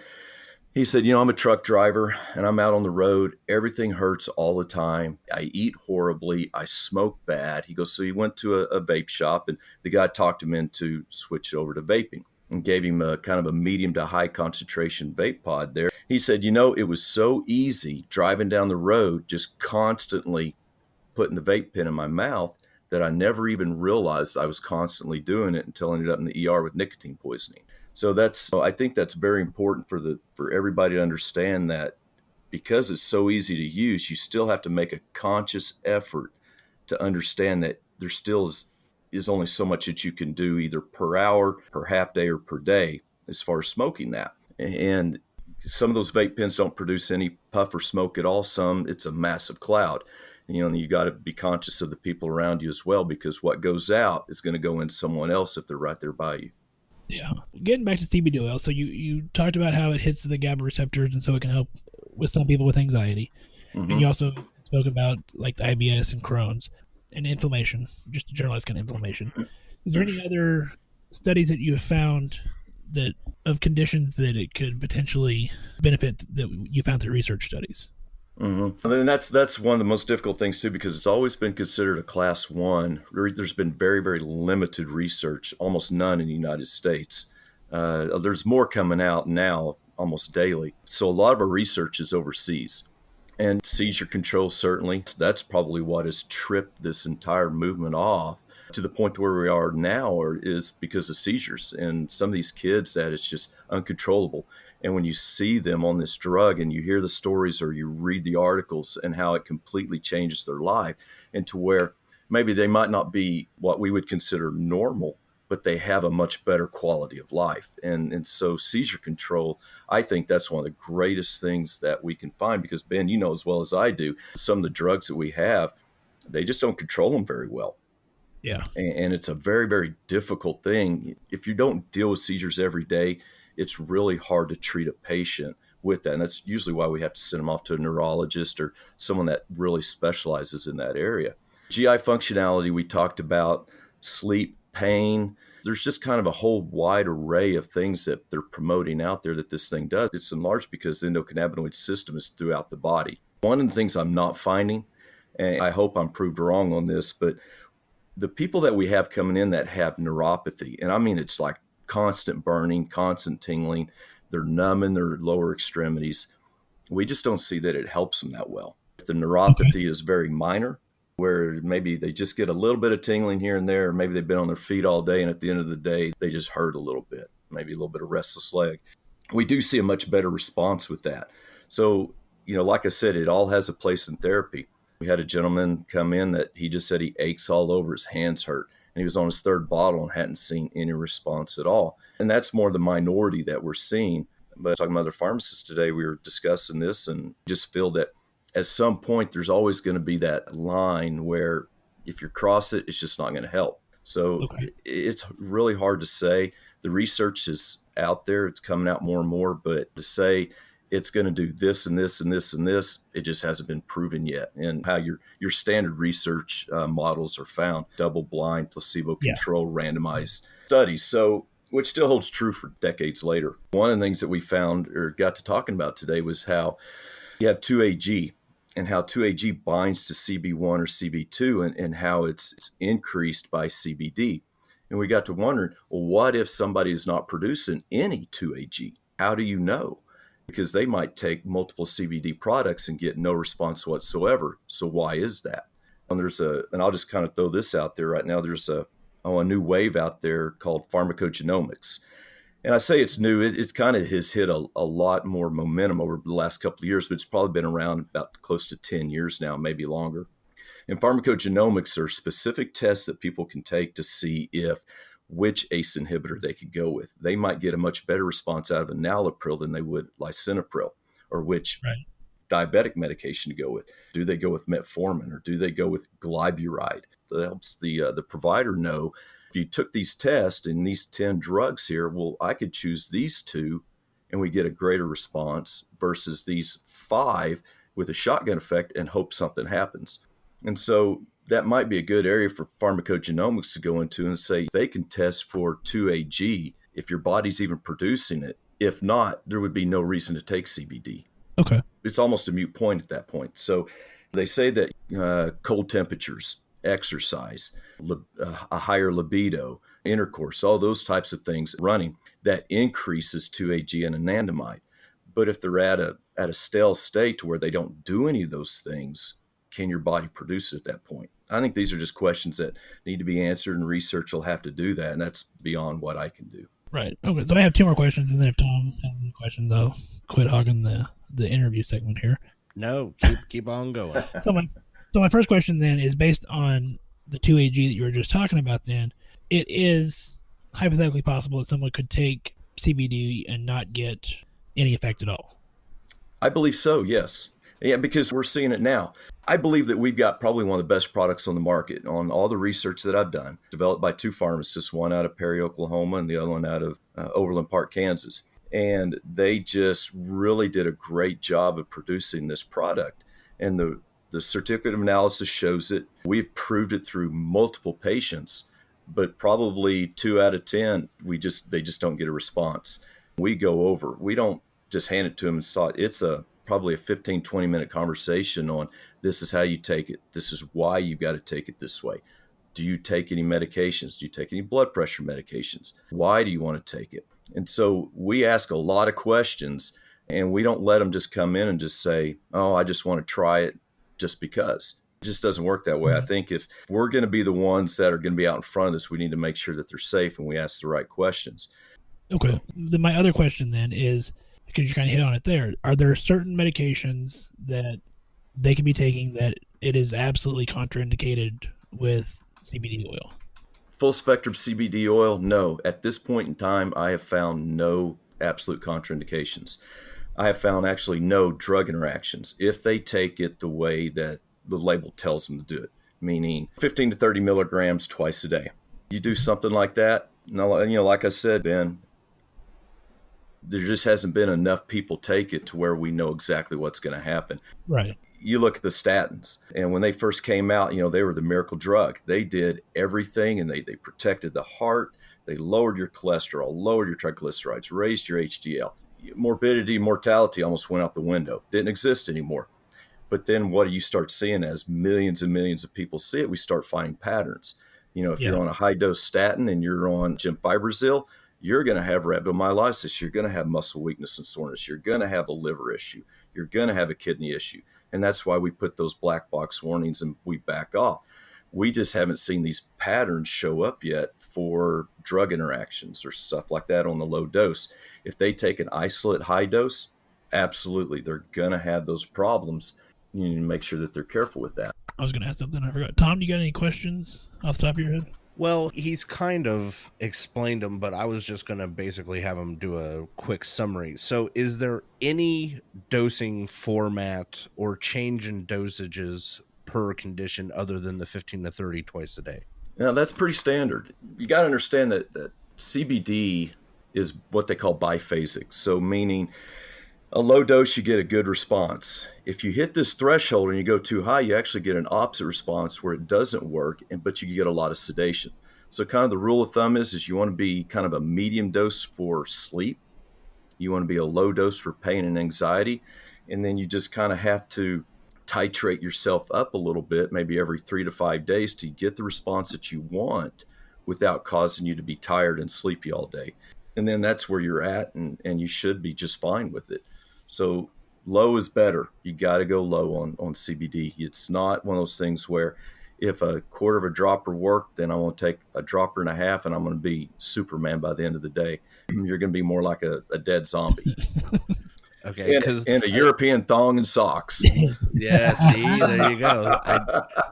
Speaker 4: he said, I'm a truck driver and I'm out on the road. Everything hurts all the time. I eat horribly. I smoke bad. He goes, so he went to a vape shop, and the guy talked him into switch over to vaping and gave him a kind of a medium to high concentration vape pod there. He said, it was so easy driving down the road, just constantly putting the vape pen in my mouth, that I never even realized I was constantly doing it until I ended up in the ER with nicotine poisoning. So I think that's very important for everybody to understand, that because it's so easy to use, you still have to make a conscious effort to understand that there still is only so much that you can do, either per hour, per half day, or per day, as far as smoking that. And some of those vape pens don't produce any puff or smoke at all. Some, it's a massive cloud. And you got to be conscious of the people around you as well, because what goes out is going to go in someone else if they're right there by you.
Speaker 3: Yeah. Getting back to CBD oil, so you talked about how it hits the GABA receptors, and so it can help with some people with anxiety. Mm-hmm. And you also spoke about like the IBS and Crohn's and inflammation, just generalized kind of inflammation. Is there any other studies that you have found that of conditions that it could potentially benefit that you found through research studies?
Speaker 4: Mm-hmm. And that's one of the most difficult things too, because it's always been considered a class 1. There's been very, very limited research, almost none in the United States. There's more coming out now almost daily. So a lot of our research is overseas. And seizure control, certainly, that's probably what has tripped this entire movement off to the point where we are now, is because of seizures. And some of these kids, that it's just uncontrollable. And when you see them on this drug and you hear the stories or you read the articles and how it completely changes their life, and to where maybe they might not be what we would consider normal, but they have a much better quality of life. And so seizure control, I think that's one of the greatest things that we can find, because Ben, as well as I do, some of the drugs that we have, they just don't control them very well.
Speaker 3: Yeah.
Speaker 4: And it's a very, very difficult thing. If you don't deal with seizures every day, it's really hard to treat a patient with that. And that's usually why we have to send them off to a neurologist or someone that really specializes in that area. GI functionality, we talked about, sleep, pain. There's just kind of a whole wide array of things that they're promoting out there that this thing does. It's enlarged because the endocannabinoid system is throughout the body. One of the things I'm not finding, and I hope I'm proved wrong on this, but the people that we have coming in that have neuropathy, and I mean, it's like constant burning, constant tingling, they're numb in their lower extremities. We just don't see that it helps them that well. The neuropathy is very minor, where maybe they just get a little bit of tingling here and there, or maybe they've been on their feet all day, and at the end of the day, they just hurt a little bit, maybe a little bit of restless leg. We do see a much better response with that. So, like I said, it all has a place in therapy. We had a gentleman come in that he just said he aches all over, his hands hurt. And he was on his 3rd bottle and hadn't seen any response at all. And that's more the minority that we're seeing. But talking to other pharmacists today, we were discussing this and just feel that at some point, there's always going to be that line where if you cross it, it's just not going to help. So It's really hard to say. The research is out there. It's coming out more and more. But to say it's going to do this and this and this and this, it just hasn't been proven yet. And how your standard research models are found, double-blind, placebo-controlled, randomized studies. So, which still holds true for decades later. One of the things that we found or got to talking about today was how you have 2-AG. and how 2-AG binds to CB1 or CB2 and how it's increased by CBD. And we got to wondering, well, what if somebody is not producing any 2-AG? How do you know? Because they might take multiple CBD products and get no response whatsoever. So why is that? And and I'll just kind of throw this out there right now. There's a new wave out there called pharmacogenomics. And I say it's new. It's kind of has hit a lot more momentum over the last couple of years, but it's probably been around about close to 10 years now, maybe longer. And pharmacogenomics are specific tests that people can take to see which ACE inhibitor they could go with. They might get a much better response out of enalapril than they would lisinopril, or which diabetic medication to go with. Do they go with metformin, or do they go with glyburide? That helps the provider know, if you took these tests and these 10 drugs here, well, I could choose these 2 and we get a greater response versus these 5 with a shotgun effect and hope something happens. And so that might be a good area for pharmacogenomics to go into and say they can test for 2-AG if your body's even producing it. If not, there would be no reason to take CBD.
Speaker 3: Okay.
Speaker 4: It's almost a moot point at that point. So they say that cold temperatures, exercise, a higher libido, intercourse, all those types of things running, that increases 2-AG and anandamide. But if they're at a stale state to where they don't do any of those things, can your body produce it at that point? I think these are just questions that need to be answered, and research will have to do that, and that's beyond what I can do.
Speaker 3: Right. Okay. So I have 2 more questions, and then if Tom has any questions, I'll quit hogging the interview segment here.
Speaker 2: No, keep on going.
Speaker 3: So my first question then is based on the 2-AG that you were just talking about. Then it is hypothetically possible that someone could take CBD and not get any effect at all.
Speaker 4: I believe so. Yes. Yeah, because we're seeing it now. I believe that we've got probably one of the best products on the market on all the research that I've done, developed by 2 pharmacists, one out of Perry, Oklahoma, and the other one out of Overland Park, Kansas. And they just really did a great job of producing this product. And the certificate of analysis shows it. We've proved it through multiple patients, but probably 2 out of 10, they just don't get a response. We go over. We don't just hand it to them and saw it. It's probably a 15, 20-minute conversation on, this is how you take it. This is why you've got to take it this way. Do you take any medications? Do you take any blood pressure medications? Why do you want to take it? And so we ask a lot of questions, and we don't let them just come in and just say, oh, I just want to try it just because. It just doesn't work that way. I think if we're going to be the ones that are going to be out in front of this, we need to make sure that they're safe and we ask the right questions.
Speaker 3: Okay. Then my other question then is, because you kind of hit on it there, are there certain medications that they can be taking that it is absolutely contraindicated with CBD oil?
Speaker 4: Full spectrum CBD oil, no. At this point in time, I have found no absolute contraindications. I have found actually no drug interactions if they take it the way that the label tells them to do it, meaning 15 to 30 milligrams twice a day. You do something like that, like I said, Ben, there just hasn't been enough people take it to where we know exactly what's going to happen.
Speaker 3: Right.
Speaker 4: You look at the statins, and when they first came out, they were the miracle drug. They did everything, and they protected the heart. They lowered your cholesterol, lowered your triglycerides, raised your HDL. Morbidity, mortality almost went out the window. Didn't exist anymore. But then what do you start seeing as millions and millions of people see it? We start finding patterns. If you're on a high-dose statin and you're on gemfibrozil, you're going to have rhabdomyolysis. You're going to have muscle weakness and soreness. You're going to have a liver issue. You're going to have a kidney issue. And that's why we put those black box warnings and we back off. We just haven't seen these patterns show up yet for drug interactions or stuff like that on the low dose. If they take an isolate high dose, absolutely, they're going to have those problems. You need to make sure that they're careful with that.
Speaker 3: I was going to ask something I forgot. Tom, you got any questions off the top of your head?
Speaker 2: Well, he's kind of explained them, but I was just going to basically have him do a quick summary. So is there any dosing format or change in dosages per condition other than the 15 to 30 twice a day?
Speaker 4: Now, that's pretty standard. You got to understand that CBD is what they call biphasic. So meaning a low dose, you get a good response. If you hit this threshold and you go too high, you actually get an opposite response where it doesn't work, but you get a lot of sedation. So kind of the rule of thumb is you want to be kind of a medium dose for sleep. You want to be a low dose for pain and anxiety. And then you just kind of have to titrate yourself up a little bit, maybe every 3 to 5 days, to get the response that you want without causing you to be tired and sleepy all day. And then that's where you're at, and you should be just fine with it. So low is better. You got to go low on CBD. It's not one of those things where if a quarter of a dropper worked, then I want to take a dropper and a half and I'm going to be Superman by the end of the day. You're going to be more like a dead zombie.
Speaker 2: Okay,
Speaker 4: and a European thong and socks.
Speaker 2: Yeah, see, there you go.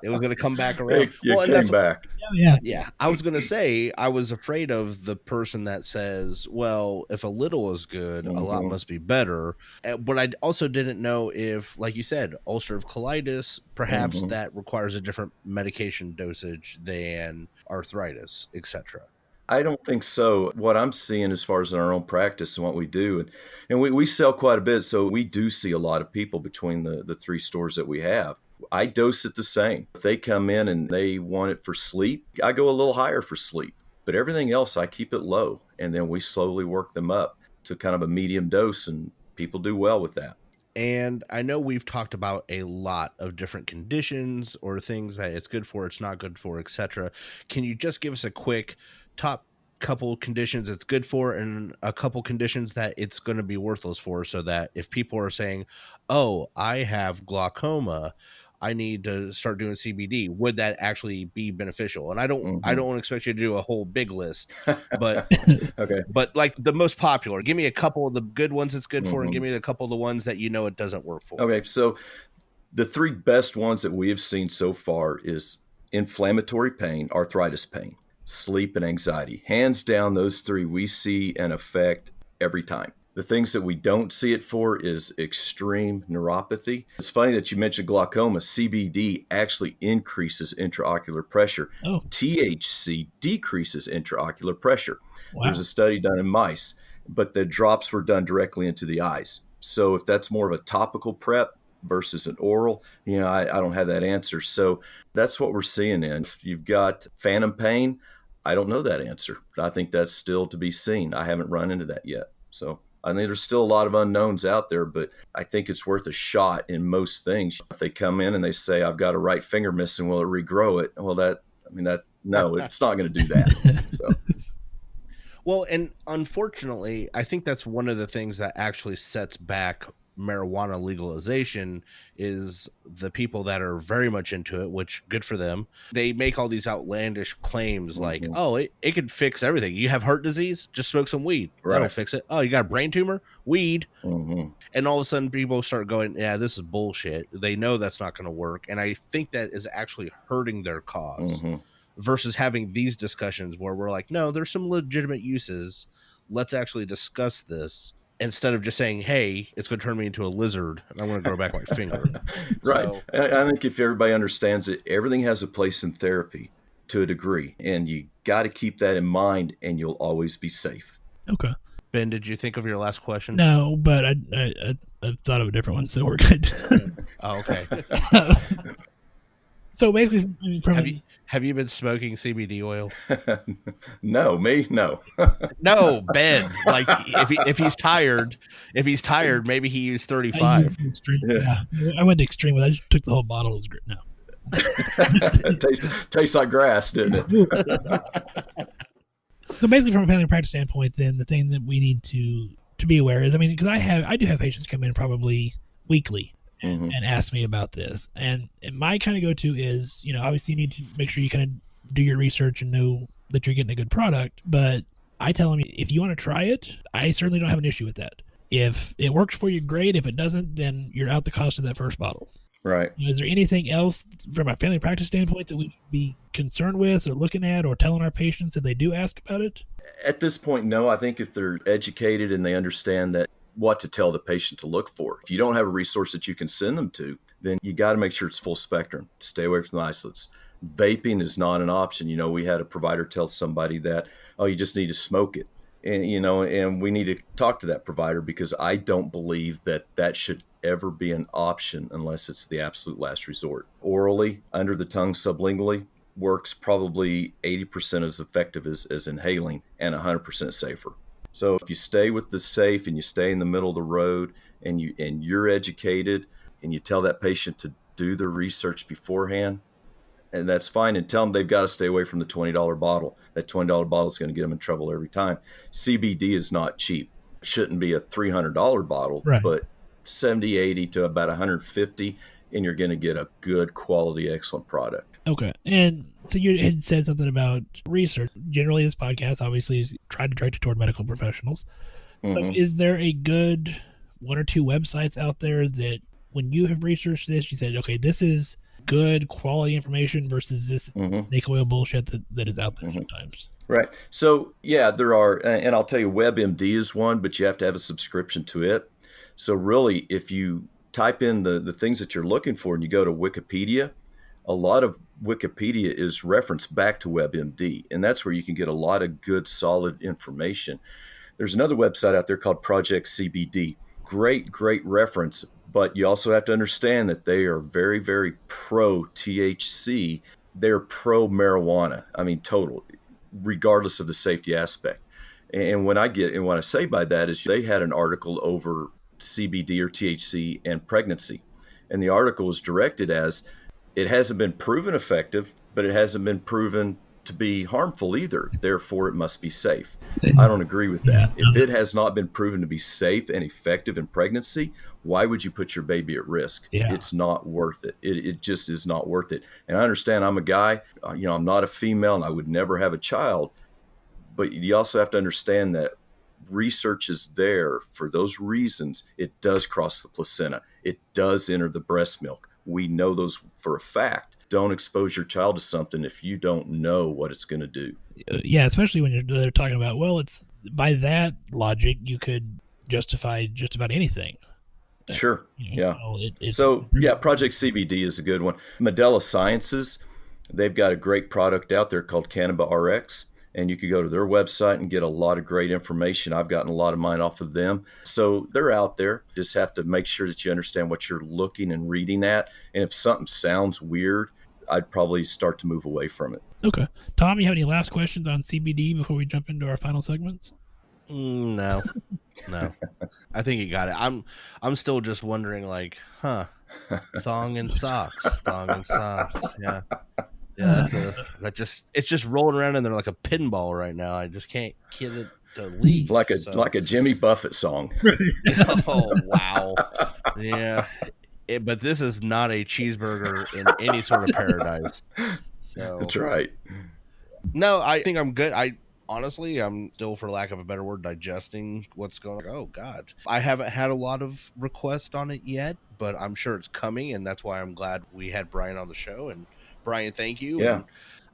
Speaker 2: It was going to come back around.
Speaker 4: It came back.
Speaker 2: Yeah, I was going to say, I was afraid of the person that says, well, if a little is good, a lot must be better. But I also didn't know if, like you said, ulcerative colitis, perhaps that requires a different medication dosage than arthritis, etc.
Speaker 4: I don't think so. What I'm seeing as far as in our own practice and what we do, and we sell quite a bit, so we do see a lot of people between the 3 stores that we have. I dose it the same. If they come in and they want it for sleep, I go a little higher for sleep. But everything else, I keep it low, and then we slowly work them up to kind of a medium dose, and people do well with that.
Speaker 2: And I know we've talked about a lot of different conditions or things that it's good for, it's not good for, etc. Can you just give us a quick top couple conditions it's good for and a couple conditions that it's going to be worthless for, so that if people are saying, oh, I have glaucoma, I need to start doing CBD, would that actually be beneficial? And I don't want to expect you to do a whole big list, but
Speaker 4: okay,
Speaker 2: but like the most popular, give me a couple of the good ones it's good for, and give me a couple of the ones that it doesn't work for.
Speaker 4: Okay, so the 3 best ones that we have seen so far is inflammatory pain, arthritis pain, sleep, and anxiety. Hands down, those 3 we see an effect every time. The things that we don't see it for is extreme neuropathy. It's funny that you mentioned glaucoma. CBD actually increases intraocular pressure.
Speaker 3: Oh.
Speaker 4: THC decreases intraocular pressure.
Speaker 3: Wow.
Speaker 4: There's a study done in mice, but the drops were done directly into the eyes. So if that's more of a topical prep versus an oral, I don't have that answer. So that's what we're seeing. If you've got phantom pain, I don't know that answer. I think that's still to be seen. I haven't run into that yet. So I think there's still a lot of unknowns out there, but I think it's worth a shot in most things. If they come in and they say, I've got a right finger missing, will it regrow it? Well, no, it's not going to do that. So.
Speaker 2: Well, and unfortunately, I think that's one of the things that actually sets back marijuana legalization is the people that are very much into it, which good for them. They make all these outlandish claims like, oh, it could fix everything. You have heart disease, just smoke some weed. Right. That'll fix it. Oh, you got a brain tumor? Weed. And all of a sudden people start going, yeah, this is bullshit. They know that's not going to work. And I think that is actually hurting their cause versus having these discussions where we're like, no, there's some legitimate uses. Let's actually discuss this. Instead of just saying, hey, it's going to turn me into a lizard and I'm going to grow back my finger.
Speaker 4: Right. So, I think if everybody understands it, everything has a place in therapy to a degree. And you got to keep that in mind and you'll always be safe.
Speaker 3: Okay.
Speaker 2: Ben, did you think of your last question?
Speaker 3: No, but I thought of a different one, so we're good.
Speaker 2: Oh, okay.
Speaker 3: So basically,
Speaker 2: have you been smoking CBD oil?
Speaker 4: No, me? No.
Speaker 2: No, Ben. Like if he's tired, maybe he used 35.
Speaker 3: I went to extreme with it. I just took the whole bottle. It was great. No.
Speaker 4: Tastes like grass, didn't it?
Speaker 3: So basically, from a family practice standpoint, then the thing that we need to be aware is, because I do have patients come in probably weekly. And ask me about this. And my kind of go-to is, obviously you need to make sure you kind of do your research and know that you're getting a good product. But I tell them, if you want to try it, I certainly don't have an issue with that. If it works for you, great. If it doesn't, then you're out the cost of that first bottle.
Speaker 4: Right.
Speaker 3: Is there anything else from a family practice standpoint that we should be concerned with or looking at or telling our patients if they do ask about it?
Speaker 4: At this point, no. I think if they're educated and they understand that what to tell the patient to look for. If you don't have a resource that you can send them to, then you got to make sure it's full spectrum. Stay away from the isolates. Vaping is not an option. We had a provider tell somebody that, oh, you just need to smoke it. And, and we need to talk to that provider because I don't believe that should ever be an option unless it's the absolute last resort. Orally, under the tongue, sublingually, works probably 80% as effective as inhaling and 100% safer. So if you stay with the safe and you stay in the middle of the road and you're educated and you tell that patient do the research beforehand, and that's fine. And tell them they've got to stay away from the $20 bottle. That $20 bottle is going to get them in trouble every time. CBD is not cheap. It shouldn't be a $300 bottle,
Speaker 3: Right.
Speaker 4: but 70, 80 to about 150, and you're going to get a good quality, excellent product.
Speaker 3: Okay. And so you had said something about research. Generally, this podcast obviously is trying to direct it toward medical professionals.
Speaker 4: Mm-hmm.
Speaker 3: But is there a good one or two websites out there that when you have researched this, you said, okay, this is good quality information versus this snake oil bullshit that is out there sometimes?
Speaker 4: Right. So, yeah, there are. And I'll tell you, WebMD is one, but you have to have a subscription to it. So really, if you type in the things that you're looking for and you go to Wikipedia, a lot of Wikipedia is referenced back to WebMD. And that's where you can get a lot of good, solid information. There's another website out there called Project CBD. Great reference. But you also have to understand that they are very, very pro THC. They're pro marijuana. I mean, total, regardless of the safety aspect. And what I say by that is they had an article over CBD or THC and pregnancy. And the article was directed as it hasn't been proven effective, but it hasn't been proven to be harmful either. Therefore, it must be safe. I don't agree with that. If it has not been proven to be safe and effective in pregnancy, why would you put your baby at risk?
Speaker 3: Yeah.
Speaker 4: It's not worth it. It just is not worth it. And I understand I'm a guy, I'm not a female and I would never have a child. But you also have to understand that research is there for those reasons. It does cross the placenta. It does enter the breast milk. We know those for a fact. Don't expose your child to something if you don't know what it's going to do.
Speaker 3: Yeah, especially when they're talking about, well, it's by that logic, you could justify just about anything.
Speaker 4: Sure. Yeah.
Speaker 3: So,
Speaker 4: Project CBD is a good one. Medela Sciences, they've got a great product out there called Cannabis RX. And you could go to their website and get a lot of great information. I've gotten a lot of mine off of them. So they're out there. Just have to make sure that you understand what you're looking and reading at. And if something sounds weird, I'd probably start to move away from it.
Speaker 3: Okay. Tom, you have any last questions on CBD before we jump into our final segments?
Speaker 2: No. I think you got it. I'm still just wondering, like, thong and socks. Yeah. Yeah, it's just rolling around in there like a pinball right now. I just can't get it to leave.
Speaker 4: Like a Jimmy Buffett song.
Speaker 2: Oh wow, yeah. But this is not a cheeseburger in any sort of paradise. So
Speaker 4: that's right.
Speaker 2: No, I think I'm good. Honestly, I'm still, for lack of a better word, digesting what's going on. Oh God, I haven't had a lot of requests on it yet, but I'm sure it's coming, and that's why I'm glad we had Brian on the show. And Brian, thank you.
Speaker 4: Yeah.
Speaker 2: And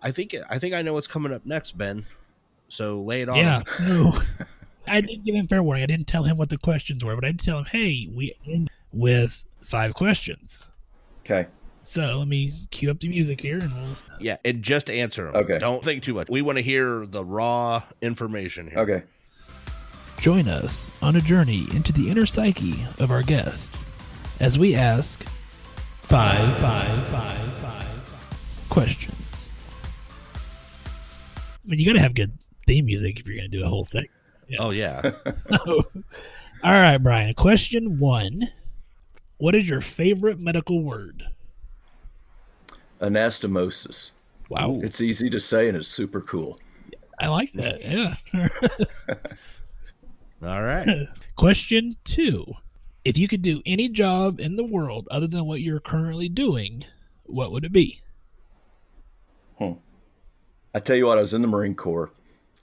Speaker 2: I think I know what's coming up next, Ben. So lay it on.
Speaker 3: Yeah. No. I didn't give him fair warning. I didn't tell him what the questions were, but I did tell him, hey, we end with 5 questions.
Speaker 4: Okay.
Speaker 3: So let me cue up the music here, and we'll.
Speaker 2: Yeah, and just answer them.
Speaker 4: Okay.
Speaker 2: Don't think too much. We want to hear the raw information here.
Speaker 4: Okay.
Speaker 3: Join us on a journey into the inner psyche of our guest as we ask 5 questions. I mean, you got to have good theme music if you're going to do a whole segment. Yeah.
Speaker 2: Oh, yeah.
Speaker 3: All right, Brian. Question 1. What is your favorite medical word?
Speaker 4: Anastomosis.
Speaker 3: Wow.
Speaker 4: It's easy to say and it's super cool.
Speaker 3: I like that. Yeah.
Speaker 2: All right.
Speaker 3: Question 2. If you could do any job in the world other than what you're currently doing, what would it be?
Speaker 4: I tell you what, I was in the Marine Corps.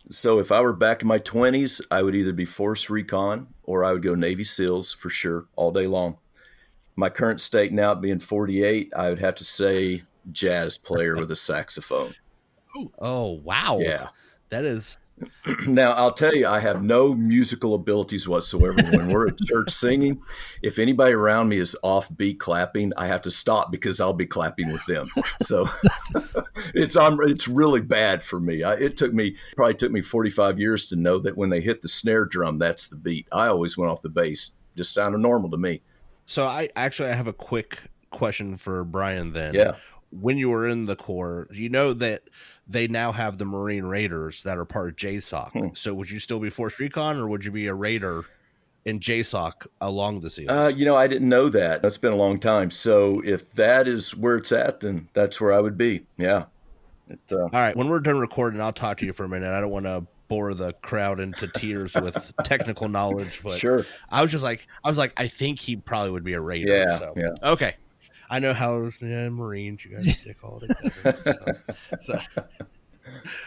Speaker 4: So if I were back in my 20s, I would either be Force Recon or I would go Navy SEALs for sure all day long. My current state now being 48, I would have to say jazz player with a saxophone.
Speaker 2: Oh, wow.
Speaker 4: Yeah.
Speaker 2: That is...
Speaker 4: Now, I'll tell you, I have no musical abilities whatsoever. When we're at church singing, if anybody around me is offbeat clapping, I have to stop because I'll be clapping with them. So it's really bad for me. It probably took me 45 years to know that when they hit the snare drum, that's the beat. I always went off the bass. Just sounded normal to me.
Speaker 2: So I have a quick question for Brian then.
Speaker 4: Yeah.
Speaker 2: When you were in the Corps, you know that they now have the Marine Raiders that are part of JSOC. So would you still be Force Recon or would you be a Raider and JSOC along the seals.
Speaker 4: I didn't know that. That's been a long time. So if that is where it's at, then that's where I would be. Yeah.
Speaker 2: All right. When we're done recording, I'll talk to you for a minute. I don't want to bore the crowd into tears with technical knowledge, but
Speaker 4: sure.
Speaker 2: I was like, I think he probably would be a Raider.
Speaker 4: Yeah.
Speaker 2: So.
Speaker 4: Yeah.
Speaker 2: Okay. I know how Marines, you guys stick all together. So.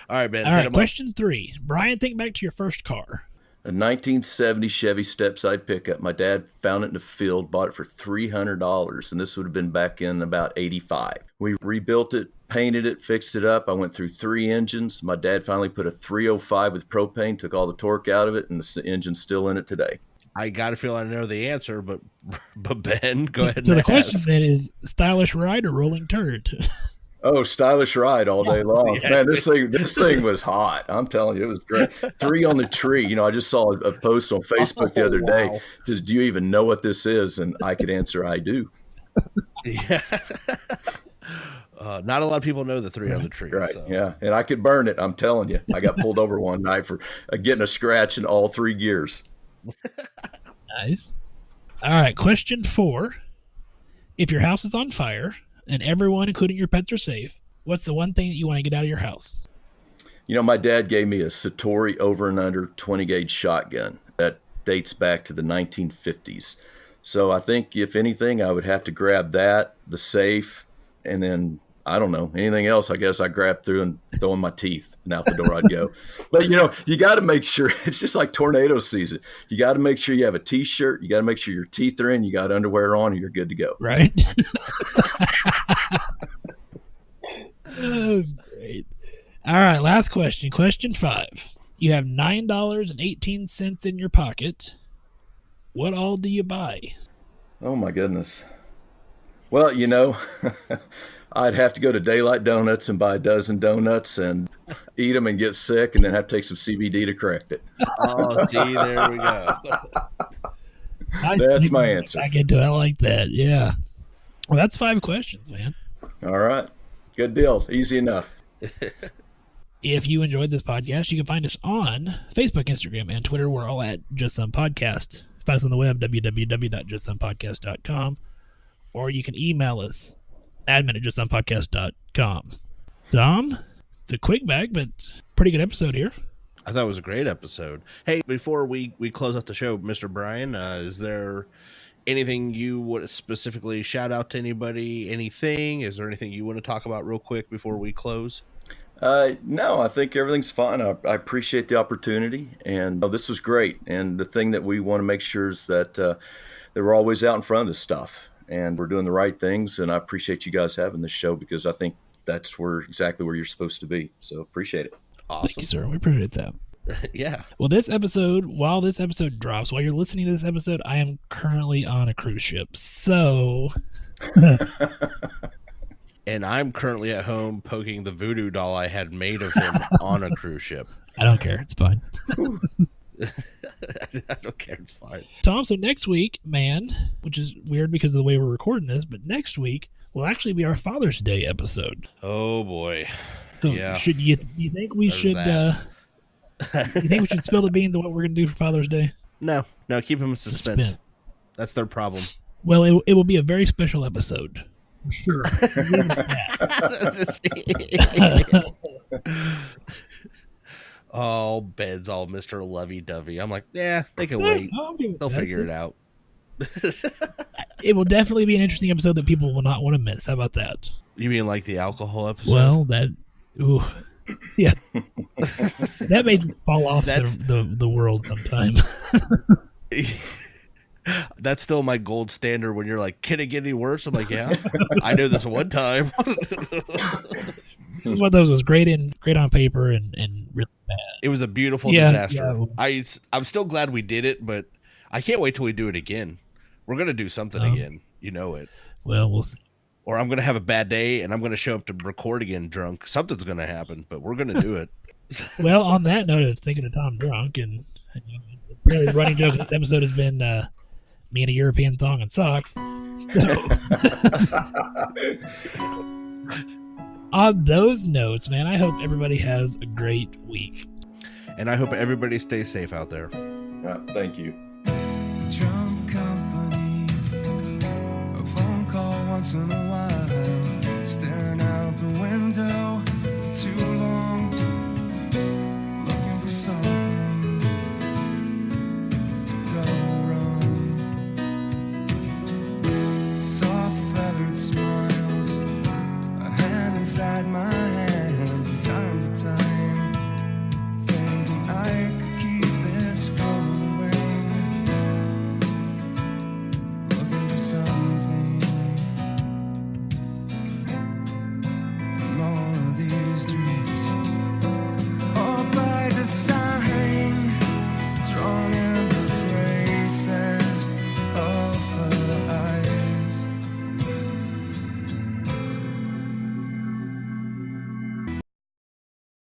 Speaker 2: All right, Ben.
Speaker 3: All right. Question 3. Brian, think back to your first car.
Speaker 4: A 1970 Chevy step-side pickup. My dad found it in the field, bought it for $300, and this would have been back in about 85. We rebuilt it, painted it, fixed it up. I went through 3 engines. My dad finally put a 305 with propane, took all the torque out of it, and the engine's still in it today.
Speaker 2: I got to feel I know the answer, but Ben, go ahead.
Speaker 3: So the question then is stylish ride or rolling turd?
Speaker 4: Oh, stylish ride all day long. Yes. Man, this thing was hot. I'm telling you, it was great. 3 on the tree. I just saw a post on Facebook the other day. Do you even know what this is? And I could answer, I do.
Speaker 2: Yeah. Not a lot of people know the 3 on the tree.
Speaker 4: Right.
Speaker 2: So.
Speaker 4: Yeah. And I could burn it. I'm telling you. I got pulled over one night for getting a scratch in all 3 gears.
Speaker 3: Nice. All right. Question 4. If your house is on fire and everyone, including your pets, are safe, what's the one thing that you want to get out of your house?
Speaker 4: My dad gave me a Satori over and under 20 gauge shotgun that dates back to the 1950s. So I think if anything, I would have to grab that, the safe, and then I don't know, anything else. I guess I grab through and throw in my teeth, and out the door I'd go. But you got to make sure it's just like tornado season. You got to make sure you have a t-shirt. You got to make sure your teeth are in. You got underwear on, and you're good to go.
Speaker 3: Right. Oh, great. All right. Last question. Question 5. You have $9.18 in your pocket. What all do you buy?
Speaker 4: Oh my goodness. Well, I'd have to go to Daylight Donuts and buy a dozen donuts and eat them and get sick, and then have to take some CBD to correct it.
Speaker 2: Oh, gee, there we go.
Speaker 4: That's my answer.
Speaker 3: I get to it. I like that. Yeah. Well, that's 5 questions, man.
Speaker 4: All right. Good deal. Easy enough.
Speaker 3: If you enjoyed this podcast, you can find us on Facebook, Instagram, and Twitter. We're all at Just Some Podcast. Find us on the web, www.justsomepodcast.com. Or you can email us, admin@justsomepodcast.com. Dom, it's a quick bag, but pretty good episode here.
Speaker 2: I thought it was a great episode. Hey, before we close out the show, Mr. Brian, is there anything you would specifically shout out to anybody? Anything? Is there anything you want to talk about real quick before we close?
Speaker 4: No, I think everything's fine. I appreciate the opportunity, and this was great. And the thing that we want to make sure is that we're always out in front of this stuff, and we're doing the right things. And I appreciate you guys having this show, because I think that's exactly where you're supposed to be. So appreciate it.
Speaker 2: Awesome.
Speaker 3: Thank you, sir. We appreciate that.
Speaker 2: Yeah.
Speaker 3: Well, while this episode drops, while you're listening to this episode, I am currently on a cruise ship. So...
Speaker 2: And I'm currently at home poking the voodoo doll I had made of him on a cruise ship.
Speaker 3: I don't care. It's fine.
Speaker 2: I don't care. It's fine.
Speaker 3: Tom, so next week, man, which is weird because of the way we're recording this, but next week will actually be our Father's Day episode.
Speaker 2: Oh, boy.
Speaker 3: So
Speaker 2: yeah.
Speaker 3: Should you think we should you think we should spill the beans on what we're going to do for Father's Day?
Speaker 2: No, keep them in suspense. That's their problem.
Speaker 3: Well, it will be a very special episode. For sure.
Speaker 2: Oh, Ben's all Mr. Lovey-dovey. I'm like, yeah, they can wait. They'll figure it out.
Speaker 3: It will definitely be an interesting episode that people will not want to miss. How about that?
Speaker 2: You mean like the alcohol episode?
Speaker 3: Well, yeah. That may fall off the world sometime.
Speaker 2: That's still my gold standard when you're like, can it get any worse? I'm like, yeah, I know this one time.
Speaker 3: One of those was great on paper and really bad.
Speaker 2: It was a beautiful disaster.
Speaker 3: Yeah.
Speaker 2: I'm still glad we did it, but I can't wait till we do it again. We're going to do something again. You know it.
Speaker 3: Well, we'll see.
Speaker 2: Or I'm going to have a bad day and I'm going to show up to record again drunk. Something's going to happen, but we're going to do it.
Speaker 3: Well, on that note of thinking of Tom drunk, and really the running joke of this episode has been me in a European thong and socks. So, on those notes, man, I hope everybody has a great week.
Speaker 2: And I hope everybody stays safe out there.
Speaker 4: Thank you.
Speaker 5: drunk company, a phone call once in a while, staring out the window for too long, looking for something to go wrong. Soft feathered smiles, a hand inside my hand from time to time, thinking I could keep this going, looking for something. And all of these dreams, all by design.